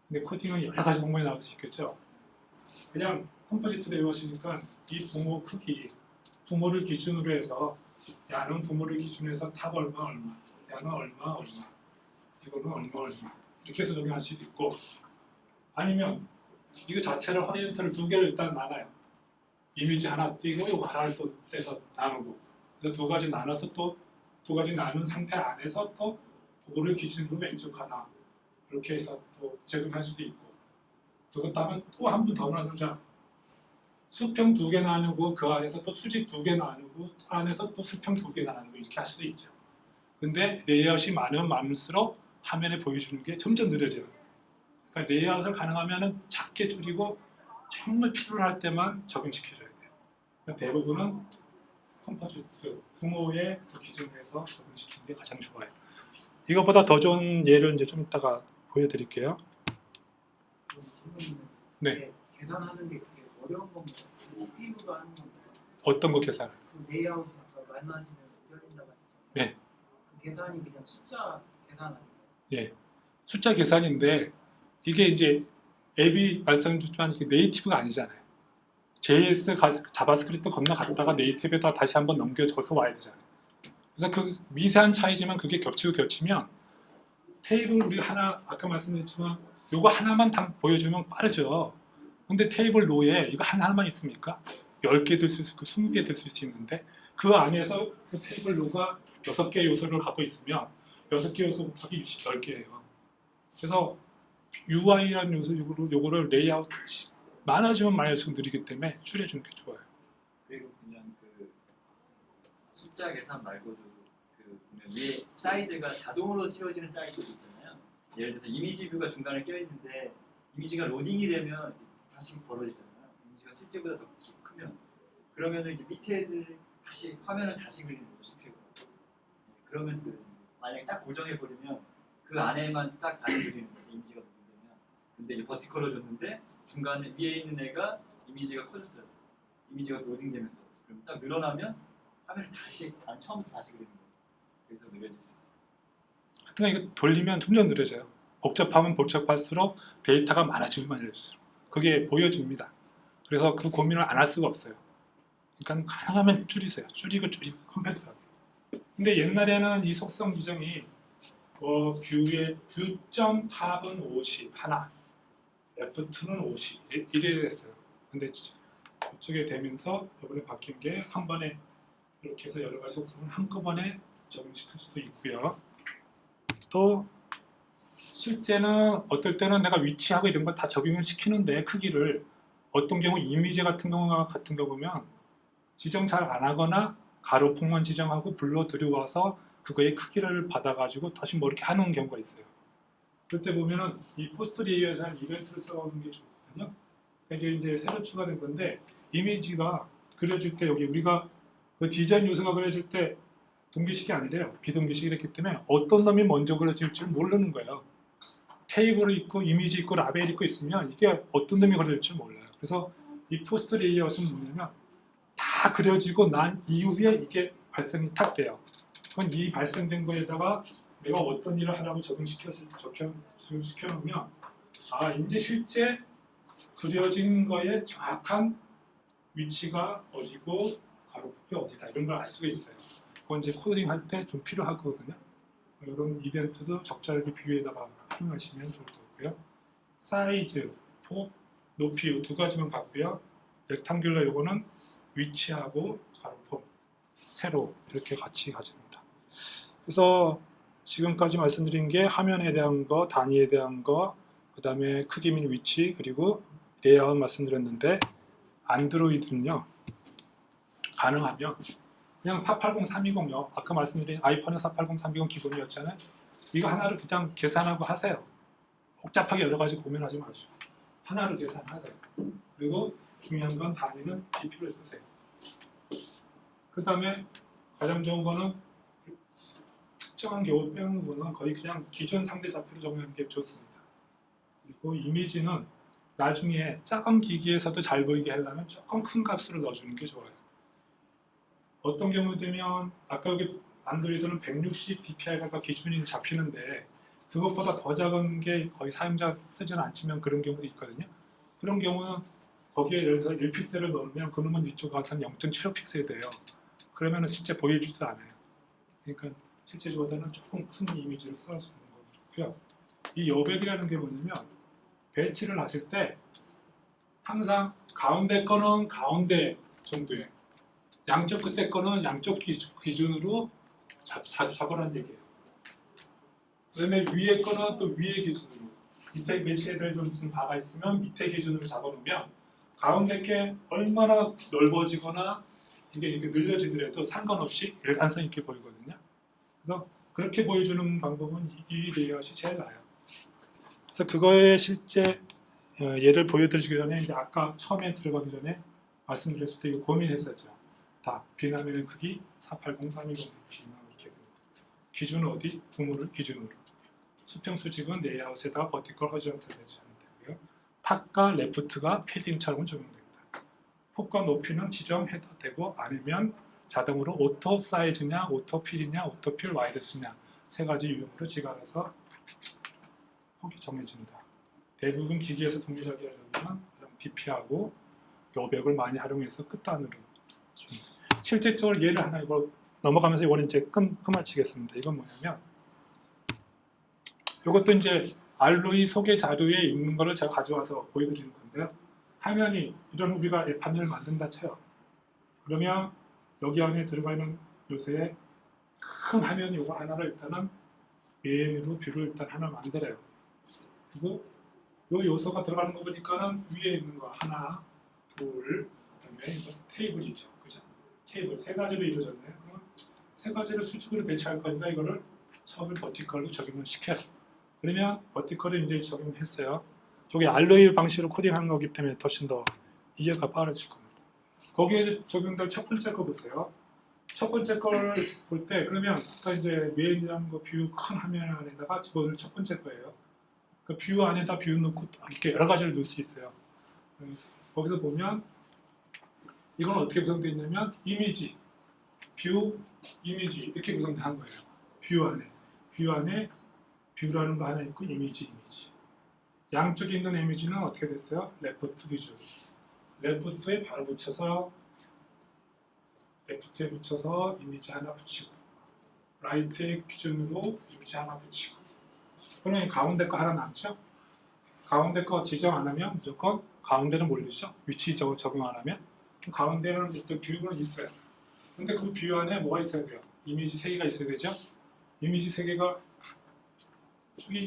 근데 코딩은 여러 가지 방법이 나올 수 있겠죠. 그냥 컴포지트로 외우시니까 이 부모 크기, 부모를 기준으로 해서 야는 부모를 기준으로 해서 탑 얼마, 야는 얼마, 이거는 얼마 이렇게 해서 적용할 수도 있고, 아니면 이거 자체를 허리젠털을 2개를 일단 나눠요. 이미지 하나 띄고 이거 하나를 또 떼서 나누고, 그래서 2가지 나눠서 또 2가지 나눈 상태 안에서 또 부모를 기준으로 왼쪽 하나 이렇게 해서 또 적용할 수도 있고, 그것도 하면 또 한 번 더 나누자. 수평 2개 나누고 그 안에서 또 수직 2개 나누고 안에서 또 수평 2개 나누고 이렇게 할 수도 있죠. 근데 레이아웃이 많으면 많을수록 화면에 보여주는 게 점점 느려져요. 그러니까 레이아웃을 가능하면 작게 줄이고 정말 필요할 때만 적용시켜줘야 돼요. 그러니까 대부분은 컴포지트, 부모의 기준으로 해서 적용시키는 게 가장 좋아요. 이것보다 더 좋은 예를 이제 좀 이따가 보여드릴게요. 네. 계산하는 게 그게 어려운 건가요? CPU로 하는 건가요? 어떤 거 계산? 그 레이아웃이 아까 말씀하시면 열린다고 하셨잖아요. 네. 그 계산이 그냥 숫자 계산 아닌가요? 예. 숫자 계산인데 이게 이제 앱이 말씀드렸지만 이게 네이티브가 아니잖아요. JS, 자바스크립트 건너갔다가 네이티브에다 다시 한번 넘겨줘서 와야 되잖아요. 그래서 그 미세한 차이지만 그게 겹치면 테이블 우리 하나 아까 말씀드렸지만 요거 하나만 보여주면 빠르죠. 근데 테이블 로에 이거 하나만 있습니까? 10개 될 수 있고 20개 될 수 있는데 그 안에서 그 테이블 로가 6개 요소를 갖고 있으면 6개 요소 곱하기 10개예요. 그래서 UI라는 요소 요거를 레이아웃 많아지면 많아질수록 느리기 때문에 줄여주는 게 좋아요. 그리고 그냥 그 숫자 계산 말고도 그 보면 위에 사이즈가 자동으로 채워지는 사이즈도 있잖아요. 예를 들어서 이미지 뷰가 중간에 껴있는데 이미지가 로딩이 되면 다시 벌어지잖아요. 이미지가 실제보다 더 크면 그러면은 이제 밑에 다시 화면을 다시 그리는 거죠. 수평으로. 그러면 만약에 딱 고정해 버리면 그 안에만 딱 다시 그리는 거죠. 이미지가 로딩되면. 근데 이제 버티컬로 줬는데 중간에 위에 있는 애가 이미지가 커졌어요. 이미지가 로딩되면서 그럼 딱 늘어나면 화면을 다시 처음부터 다시 그리는 거죠. 그래서 느려질 수 있어요. 하여튼 이거 돌리면 점점 느려져요. 복잡하면 복잡할수록 데이터가 많아지면 많아질수록 그게 보여집니다. 그래서 그 고민을 안 할 수가 없어요. 그러니까 가능하면 줄이세요. 줄이고 컴패티블하게. 근데 옛날에는 이 속성 지정이 뷰의 뷰점 탑은 50 하나, F2는 50 이래 됐어요. 근데 이쪽에 되면서 이번에 바뀐 게 한 번에 이렇게 해서 여러 가지 속성을 한꺼번에 적용시킬 수도 있고요. 또 실제는 어떨 때는 내가 위치하고 이런 걸 다 적용을 시키는데 크기를 어떤 경우 이미지 같은 경우 보면 지정 잘 안 하거나 가로 폭만 지정하고 불러 들여와서 그거의 크기를 받아가지고 다시 뭐 이렇게 하는 경우가 있어요. 그럴 때 보면은 이 포스트 레이어에 대한 이벤트를 써오는 게 좋거든요. 이게 이제 새로 추가된 건데 이미지가 그려질 때 여기 우리가 그 디자인 요소가 그려질 때 동기식이 아니래요. 비동기식이랬기 때문에 어떤 놈이 먼저 그려질 줄 모르는 거예요. 테이블이 있고 이미지 있고 라벨이 있고 있으면 이게 어떤 놈이 그려질 줄 몰라요. 그래서 이 포스트 레이아웃은 뭐냐면 다 그려지고 난 이후에 이게 발생이 탁 돼요. 그럼 이 발생된 거에다가 내가 어떤 일을 하라고 적용시켜놓으면 아 이제 실제 그려진 거의 정확한 위치가 어디고 가로폭이 어디다 이런 걸 알 수가 있어요. 그건 이제 코딩 할 때 좀 필요하거든요. 이런 이벤트도 적절하게 뷰에다가 활용하시면 좋을 것 같고요. 사이즈, 폭, 높이 이 두 가지만 봤고요. 렉탕귤러 요거는 위치하고 가로폭, 세로 이렇게 같이 가집니다. 그래서 지금까지 말씀드린 게 화면에 대한 거, 단위에 대한 거, 그 다음에 크기 및 위치, 그리고 레이아웃 말씀드렸는데 안드로이드는요 가능하면 그냥 480, 320요. 아까 말씀드린 아이폰은 480, 320 기본이었잖아요. 이거 하나를 그냥 계산하고 하세요. 복잡하게 여러 가지 고민하지 마시고 하나를 계산하세요. 그리고 중요한 건 단위는 DP를 쓰세요. 그 다음에 가장 좋은 거는 특정한 경우 빼는 거는 거의 그냥 기존 상대 좌표로 적용하는 게 좋습니다. 그리고 이미지는 나중에 작은 기기에서도 잘 보이게 하려면 조금 큰 값으로 넣어주는 게 좋아요. 어떤 경우 되면 아까 여기 안드로이드는 160 dpi가 기준이 잡히는데 그것보다 더 작은 게 거의 사용자 쓰지는 않지만 그런 경우도 있거든요. 그런 경우는 거기에 예를 들어서 1픽셀을 넣으면 그놈은 이쪽 가서 0.75 픽셀이 돼요. 그러면 실제 보여주지도 않아요. 그러니까 실제보다는 조금 큰 이미지를 써주는 거 좋고요. 이 여백이라는 게 뭐냐면 배치를 하실 때 항상 가운데 거는 가운데 정도에 양쪽 끝에 거는 양쪽 기준으로 잡으라는 얘기예요. 그다음에 위에 거는 또 위에 기준으로 밑에 배치해야 좀 무슨 바가 있으면 밑에 기준으로 잡아놓으면 가운데 게 얼마나 넓어지거나 이게 이렇게 늘려지더라도 상관없이 일관성 있게 보이거든요. 그래서 그렇게 보여주는 방법은 이 레이아웃이 제일 나아요. 그래서 그거에 실제 예를 보여드리기 전에 이제 아까 처음에 들어가기 전에 말씀드렸을 때 이거 고민했었죠. 다 비나면의 크기 480, 320 비나 이렇게 기준은 어디? 부모를 기준으로. 수평 수직은 레이아웃에다가 버티컬 허리존털 배치하면 되고요. 탑과 레프트가 패딩처럼 적용됩니다. 폭과 높이는 지정해도 되고 아니면 자동으로 오토 사이즈냐, 오토 필이냐, 오토 필 와이드스냐 세 가지 유형으로 지가 알아서 폭이 정해진다. 대부분 기기에서 동일하게 하려면 BP하고 여백을 많이 활용해서 끝단으로 실질적으로 예를 하나 이거 넘어가면서 이거는 이제 끝마치겠습니다. 이건 뭐냐면 이것도 이제 알로이 소개 자료에 있는 거를 제가 가져와서 보여드리는 건데요. 화면이 이런 우리가 앱 화면을 만든다 쳐요. 그러면 여기 안에 들어가 있는 요새에 큰 화면이 이거 하나를 일단은 메인으로 뷰를 일단 하나 만들어요. 그리고 이 요소가 들어가는 거 보니까는 위에 있는 거 하나, 둘, 그다음에 이거 테이블이죠, 그죠? 테이블 세 가지로 이루어졌네요. 그럼 세 가지를 수직으로 배치할 거니까 이거를 처음에 버티컬로 적용을 시켜요. 그러면 버티컬을 이제 적용했어요. 여기 알로이 방식으로 코딩한 거기 때문에 훨씬 더 이해가 빠르실 겁니다. 거기에 적용될 첫 번째 거 보세요. 첫 번째 걸 볼 때 그러면 아까 이제 메인이라는 거 뷰 큰 화면 안에다가 집어넣을 첫 번째 거예요. 그 뷰 안에다 뷰 넣고 이렇게 여러 가지를 넣을 수 있어요. 거기서 보면 이건 어떻게 구성되어 있냐면 이미지, 뷰, 이미지 이렇게 구성된 거예요. 뷰 안에 뷰라는 거 하나 있고 이미지. 양쪽에 있는 이미지는 어떻게 됐어요? 레프트 기준. 레프트에 바로 붙여서 레프트에 붙여서 이미지 하나 붙이고 라이트의 기준으로 이미지 하나 붙이고 그러면 가운데 거 하나 남죠? 가운데 거 지정 안 하면 무조건 가운데는 몰리죠? 위치 적용 안 하면 가운데는 또 뷰는 있어요. 근데 그 뷰 안에 뭐가 있어야 돼요? 이미지 3개가 있어야 되죠? 이미지 3개가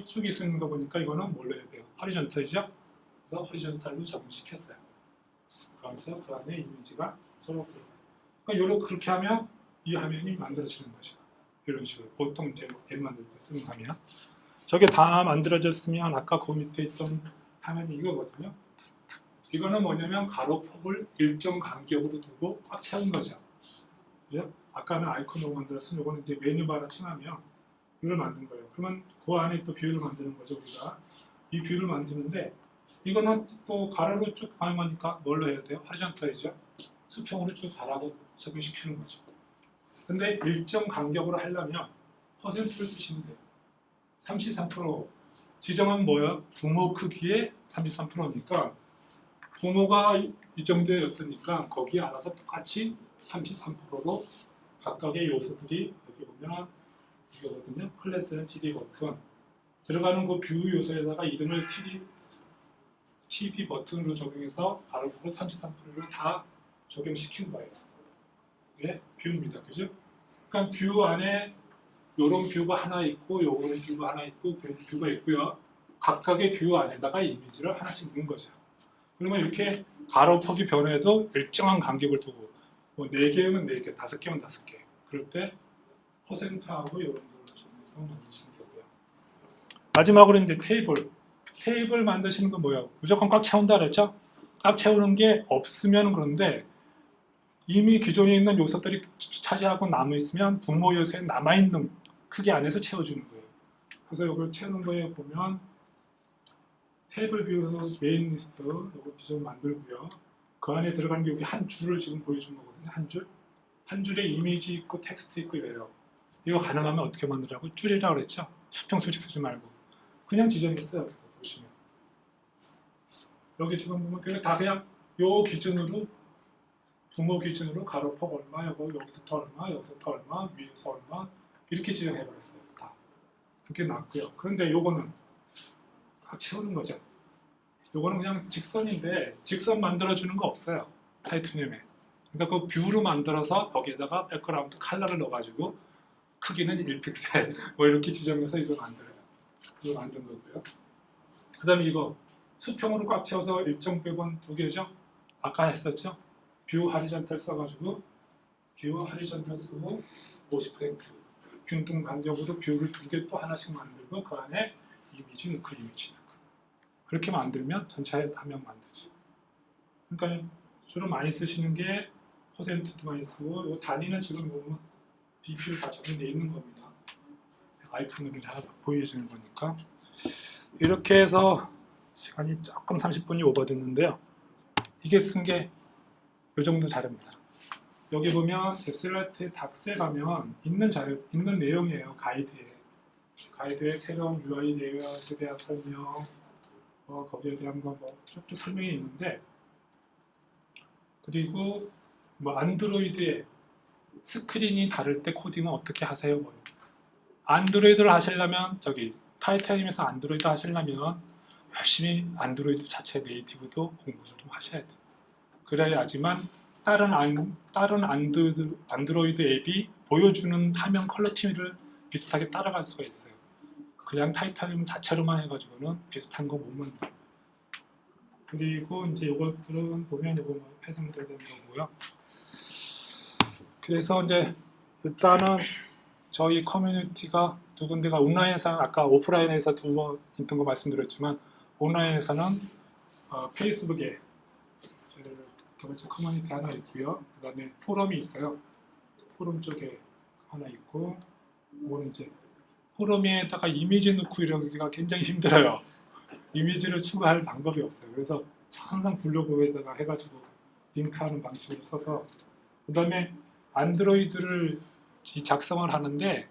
쭉이 쓰는 거 보니까 이거는 뭘로 해야 돼요? 허리존털이죠? 그래서 허리존털로 적용시켰어요. 그러면서 그 안에 이미지가 서로 들어가요. 그러니까 그렇게 하면 이 화면이 만들어지는 거죠. 이런 식으로 보통 이제 앱 만들 때 쓰는 화면. 저게 다 만들어졌으면 아까 그 밑에 있던 화면이 이거거든요. 이거는 뭐냐면 가로폭을 일정 간격으로 두고 꽉 채운 거죠. 그죠? 아까는 아이콘으로 만들었으면 이거는 이제 메뉴바를 칭하면 뷰를 만든 거예요. 그러면 그 안에 또 뷰를 만드는 거죠. 우리가 이 뷰를 만드는데 이거는 또 가로로 쭉 가면니까 뭘로 해야 돼요? 하리전탈이죠. 수평으로 쭉 가라고 적용시키는 거죠. 근데 일정 간격으로 하려면 퍼센트를 쓰시면 돼요. 33% 지정은 뭐야? 부모 크기의 33%니까 부모가 이 정도였으니까 거기에 알아서 똑같이 33%로 각각의 요소들이 여기 보면 이거거든요. 클래스는 TD 버튼 들어가는 그 뷰 요소에다가 이름을 TV 버튼으로 적용해서 가로폭을 33%를 다 적용시킨 거예요. 이게 뷰입니다. 그죠? 그러니까 뷰 안에 요런 뷰가 하나 있고 요런 뷰가 하나 있고 그런 뷰가 있고요. 각각의 뷰 안에다가 이미지를 하나씩 넣은 거죠. 그러면 이렇게 가로폭이 변해도 일정한 간격을 두고 뭐 4개면 4개, 5개면 5개 그럴 때 퍼센트하고 이런 걸로 적용해서 만드시는 거고요. 마지막으로 이제 테이블 만드시는 건 뭐예요? 무조건 꽉 채운다 그랬죠? 꽉 채우는 게 없으면 그런데 이미 기존에 있는 요소들이 차지하고 남아있으면 분모 요소에 남아있는 크기 안에서 채워주는 거예요. 그래서 이걸 채우는 거에 보면 테이블 뷰에서 메인 리스트 이거 기존 만들고요. 그 안에 들어가는 게 여기 한 줄을 지금 보여준 거거든요. 한 줄. 한 줄에 이미지 있고 텍스트 있고 이래요. 이거 가능하면 어떻게 만들라고? 줄이라고 그랬죠? 수평 수직 쓰지 말고. 그냥 지정했어요. 이렇게 보시면. 여기 지금 보면 그냥 다 그냥 요 기준으로 부모 기준으로 가로폭 얼마, 여기서부터 얼마, 여기서부터 얼마, 위에서 얼마 이렇게 지정해버렸어요. 다. 그게 낫고요. 그런데 요거는 꽉 채우는 거죠. 요거는 그냥 직선인데 직선 만들어주는 거 없어요. 타이투늄에. 그러니까 그 뷰로 만들어서 거기에다가 백그라운드 컬러를 넣어가지고 크기는 1픽셀 뭐 이렇게 지정해서 이거 만들어요. 이거 만든 거고요. 그 다음에 이거 수평으로 꽉 채워서 일정 부분 2개죠. 아까 했었죠. 뷰 하리전탈 써가지고 뷰 하리전탈 쓰고 50% 균등 간격으로 뷰를 2개 또 하나씩 만들고 그 안에 이미지 넣고 이미지 넣고 그렇게 만들면 전체 화면 만들죠. 그러니까 주로 많이 쓰시는 게 퍼센트도 많이 쓰고 이 단위는 지금 보면 BP를 다 적용되어 있는 겁니다. 아이폰으로 다 보여주는 거니까 이렇게 해서 시간이 조금 30분이 오버됐는데요. 이게 쓴 게 이 정도 자료입니다. 여기 보면 웹사이트에 닥스에 가면 있는 자료, 있는 내용이에요. 가이드에 새로운 UI 레이아웃에 대한 설명, 거기에 대한 거 뭐 쭉쭉 설명이 있는데 그리고 뭐 안드로이드에 스크린이 다를 때 코딩은 어떻게 하세요? 뭐. 안드로이드를 하시려면 저기 타이타늄에서 안드로이드 하시려면 열심히 안드로이드 자체 네이티브도 공부를 좀 하셔야 돼요. 그래야지만 다른 안드로이드 앱이 보여주는 화면 컬러 티미를 비슷하게 따라갈 수가 있어요. 그냥 타이타늄 자체로만 해가지고는 비슷한 거 못 만들어요. 그리고 이제 이것들은 보면 이거 뭐 해상되는 거고요. 그래서 이제 일단은 저희 커뮤니티가 두 군데가 온라인에서는 아까 오프라인에서 두 번 있던 거 말씀드렸지만 온라인에서는 페이스북에 개발자 커뮤니티 하나 있고요. 그 다음에 포럼이 있어요. 포럼 쪽에 하나 있고 이거는 이제 포럼에다가 이미지 넣고 이러기가 굉장히 힘들어요. 이미지를 추가할 방법이 없어요. 그래서 항상 블로그에다가 해가지고 링크하는 방식으로 써서 그 다음에 안드로이드를 작성을 하는데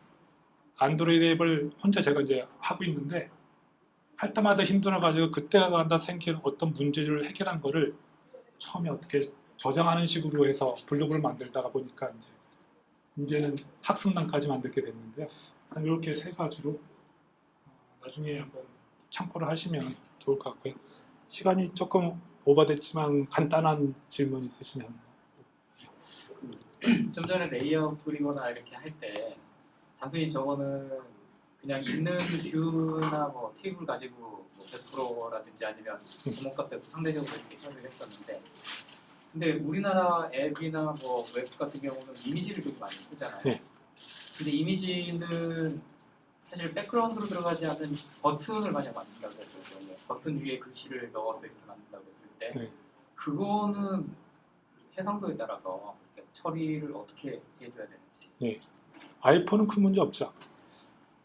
안드로이드 앱을 혼자 제가 이제 하고 있는데 할 때마다 힘들어가지고 그때마다 생기는 어떤 문제를 해결한 거를 처음에 어떻게 저장하는 식으로 해서 블로그를 만들다가 보니까 이제는 학습단까지 만들게 됐는데요. 이렇게 세 가지로 나중에 한번 참고를 하시면 좋을 것 같고요. 시간이 조금 오버됐지만 간단한 질문 있으시면. 좀 전에 레이아웃 그리거나 이렇게 할 때 단순히 저거는 그냥 있는 뷰나 뭐 테이블 가지고 뭐 100%라든지 아니면 구멍값에서 상대적으로 이렇게 처리를 했었는데 근데 우리나라 앱이나 뭐 웹 같은 경우는 이미지를 되게 많이 쓰잖아요. 네. 근데 이미지는 사실 백그라운드로 들어가지 않는 버튼을 만약 만든다고 했을 때 버튼 위에 글씨를 넣어서 이렇게 만든다고 했을 때 네. 그거는 해상도에 따라서 이렇게 처리를 어떻게 해줘야 되는지 아이폰은 큰 문제 없죠.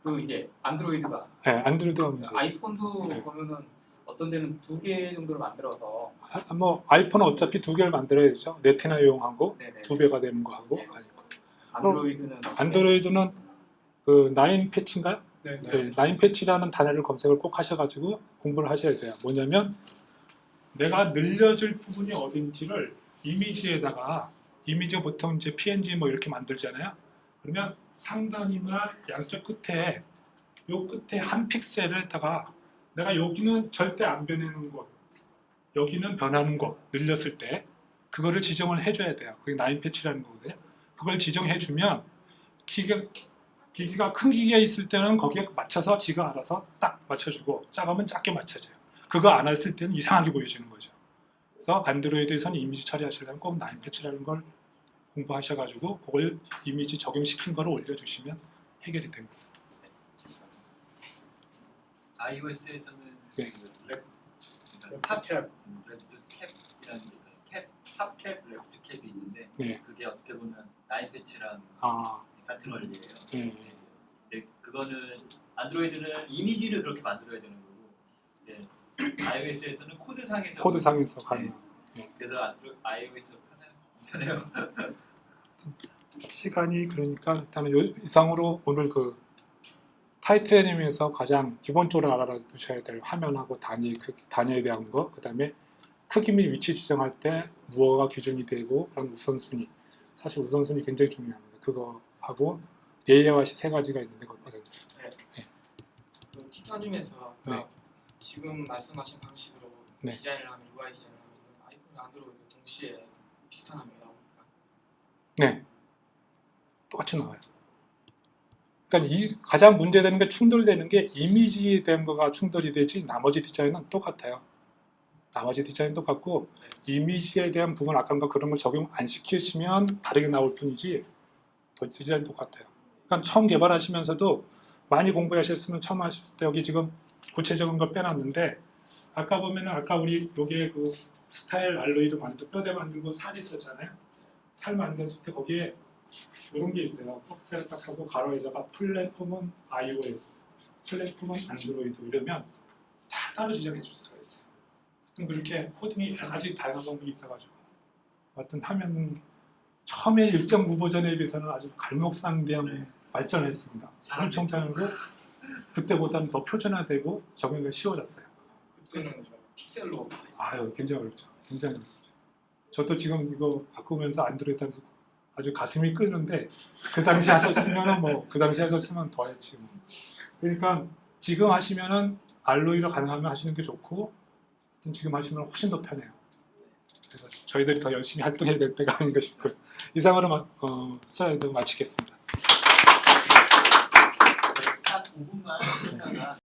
그 이제 안드로이드가 네, 안드로이드가 문제죠. 아이폰도 네. 보면은 어떤 데는 2개 정도를 만들어서 뭐 아이폰은 어차피 2개를 만들어야 되죠. 네트나 이용하고 네네. 2배가 되는 거 하고. 네. 안드로이드는 어떻게 안드로이드는 그 9 패치인가요? 네. 네, 9 패치라는 단어를 검색을 꼭 하셔가지고 공부를 하셔야 돼요. 뭐냐면 내가 늘려줄 부분이 어딘지를 이미지에다가 이미지가 보통 이제 PNG 뭐 이렇게 만들잖아요. 그러면 상단이나 양쪽 끝에 요 끝에 한 픽셀에다가 내가 여기는 절대 안 변하는 곳, 여기는 변하는 곳 늘렸을 때 그거를 지정을 해줘야 돼요. 그게 9 패치라는 거거든요. 그걸 지정해주면 기기가 큰 기기가 있을 때는 거기에 맞춰서 지가 알아서 딱 맞춰주고 작으면 작게 맞춰줘요. 그거 안 했을 때는 이상하게 보여지는 거죠. 그래서 안드로이드에서는 이미지 처리하시려면 꼭 9 패치라는 걸 공부하셔가지고 그걸 이미지 적용시킨 거를 올려주시면 해결이 됩니다. iOS에서는 네. 랩, 캡. 레프트 캡이라는 게 탑캡, 레프트 캡이 있는데 네. 그게 어떻게 보면 9 패치랑 아, 같은 원리예요. 네. 근데 그거는 안드로이드는 이미지를 그렇게 만들어야 되는 거고, 네. iOS에서는 코드상에서 코드상에서 가능. 그래서 iOS가 편해요. 시간이 그러니까 일단은 이상으로 오늘 그 타이틀 애니메에서 가장 기본적으로 알아두셔야 될 화면하고 단위 크기, 단위에 대한 거, 그 다음에 크기 및 위치 지정할 때 무엇가 기준이 되고 그런 우선순위. 사실 우선순위 굉장히 중요합니다. 그거 하고 예외화시 3가지가 있는데 그것보다는 그 티타늄에서 네. 지금 말씀하신 방식으로 네. 디자인을 하면 UI 디자인을 하면 아이폰, 안드로이드 동시에 비슷한 화면이 나옵니까? 네, 똑같이 나와요. 그러니까 이 가장 문제되는 게 충돌되는 게 이미지에 대한 거가 충돌이 되지 나머지 디자인은 똑같아요. 나머지 디자인 똑같고 이미지에 대한 부분 아까과 그런 걸 적용 안 시키시면 다르게 나올 뿐이지 디자인 똑같아요. 그러니까 처음 개발하시면서도 많이 공부하셨으면 처음 하셨을 때 여기 지금 구체적인 걸 빼놨는데 아까 보면은 아까 우리 여기에 그 스타일 알로이도 만들고 뼈대 만들고 살 있었잖아요. 살 만들었을 때 거기에 이런 게 있어요. 퍽셀 딱 하고 가로에다가 플랫폼은 iOS, 플랫폼은 안드로이드 이러면 다 따로 지정해 줄 수가 있어요. 그렇게 코딩이 여러 가지 다양한 방법이 있어가지고 어떤 하면 처음에 일정 무버전에 비해서는 아주 갈목상대한 발전했습니다. 엄청 잘하고 그때보다는 더 표준화되고 적용이 쉬워졌어요. 그때는 좀 픽셀로 다 했어요. 아유, 굉장히 어렵죠. 굉장히 어렵죠. 저도 지금 이거 바꾸면서 안드로이드 아주 가슴이 끓는데 그 당시 하셨으면은 뭐 그 당시 하셨으면 더 했지 뭐. 그러니까 지금 하시면은 알로이로 가능하면 하시는 게 좋고 지금 하시면 훨씬 더 편해요. 그래서 저희들이 더 열심히 활동해야 될 때가 아닌가 싶고요. 이상으로 슬라이드 마치겠습니다. 딱 5분만 했다가